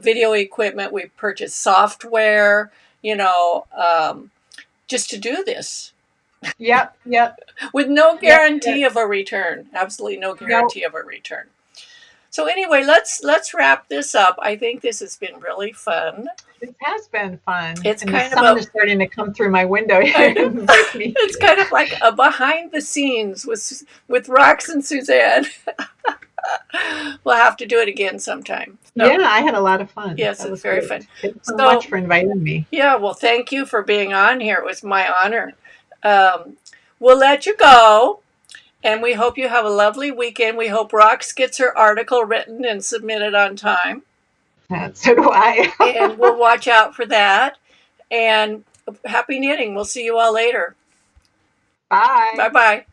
video equipment, we purchase software, just to do this. Yep. With no guarantee Yep. of a return. Absolutely no Nope. guarantee of a return. So anyway, let's wrap this up. I think this has been really fun. This has been fun. It's And the kind of sun is starting to come through my window here and break me. it's kind of like a behind the scenes with Rox and Suzanne. We'll have to do it again sometime. So, Yeah, I had a lot of fun. yes, That it's was very great. fun. Thanks so So, much for inviting me. yeah, well, thank you for being on here. It was my honor. We'll let you go, and we hope you have a lovely weekend. We hope Rox gets her article written and submitted on time. So do I. And we'll watch out for that. And happy knitting. We'll see you all later. Bye. Bye-bye.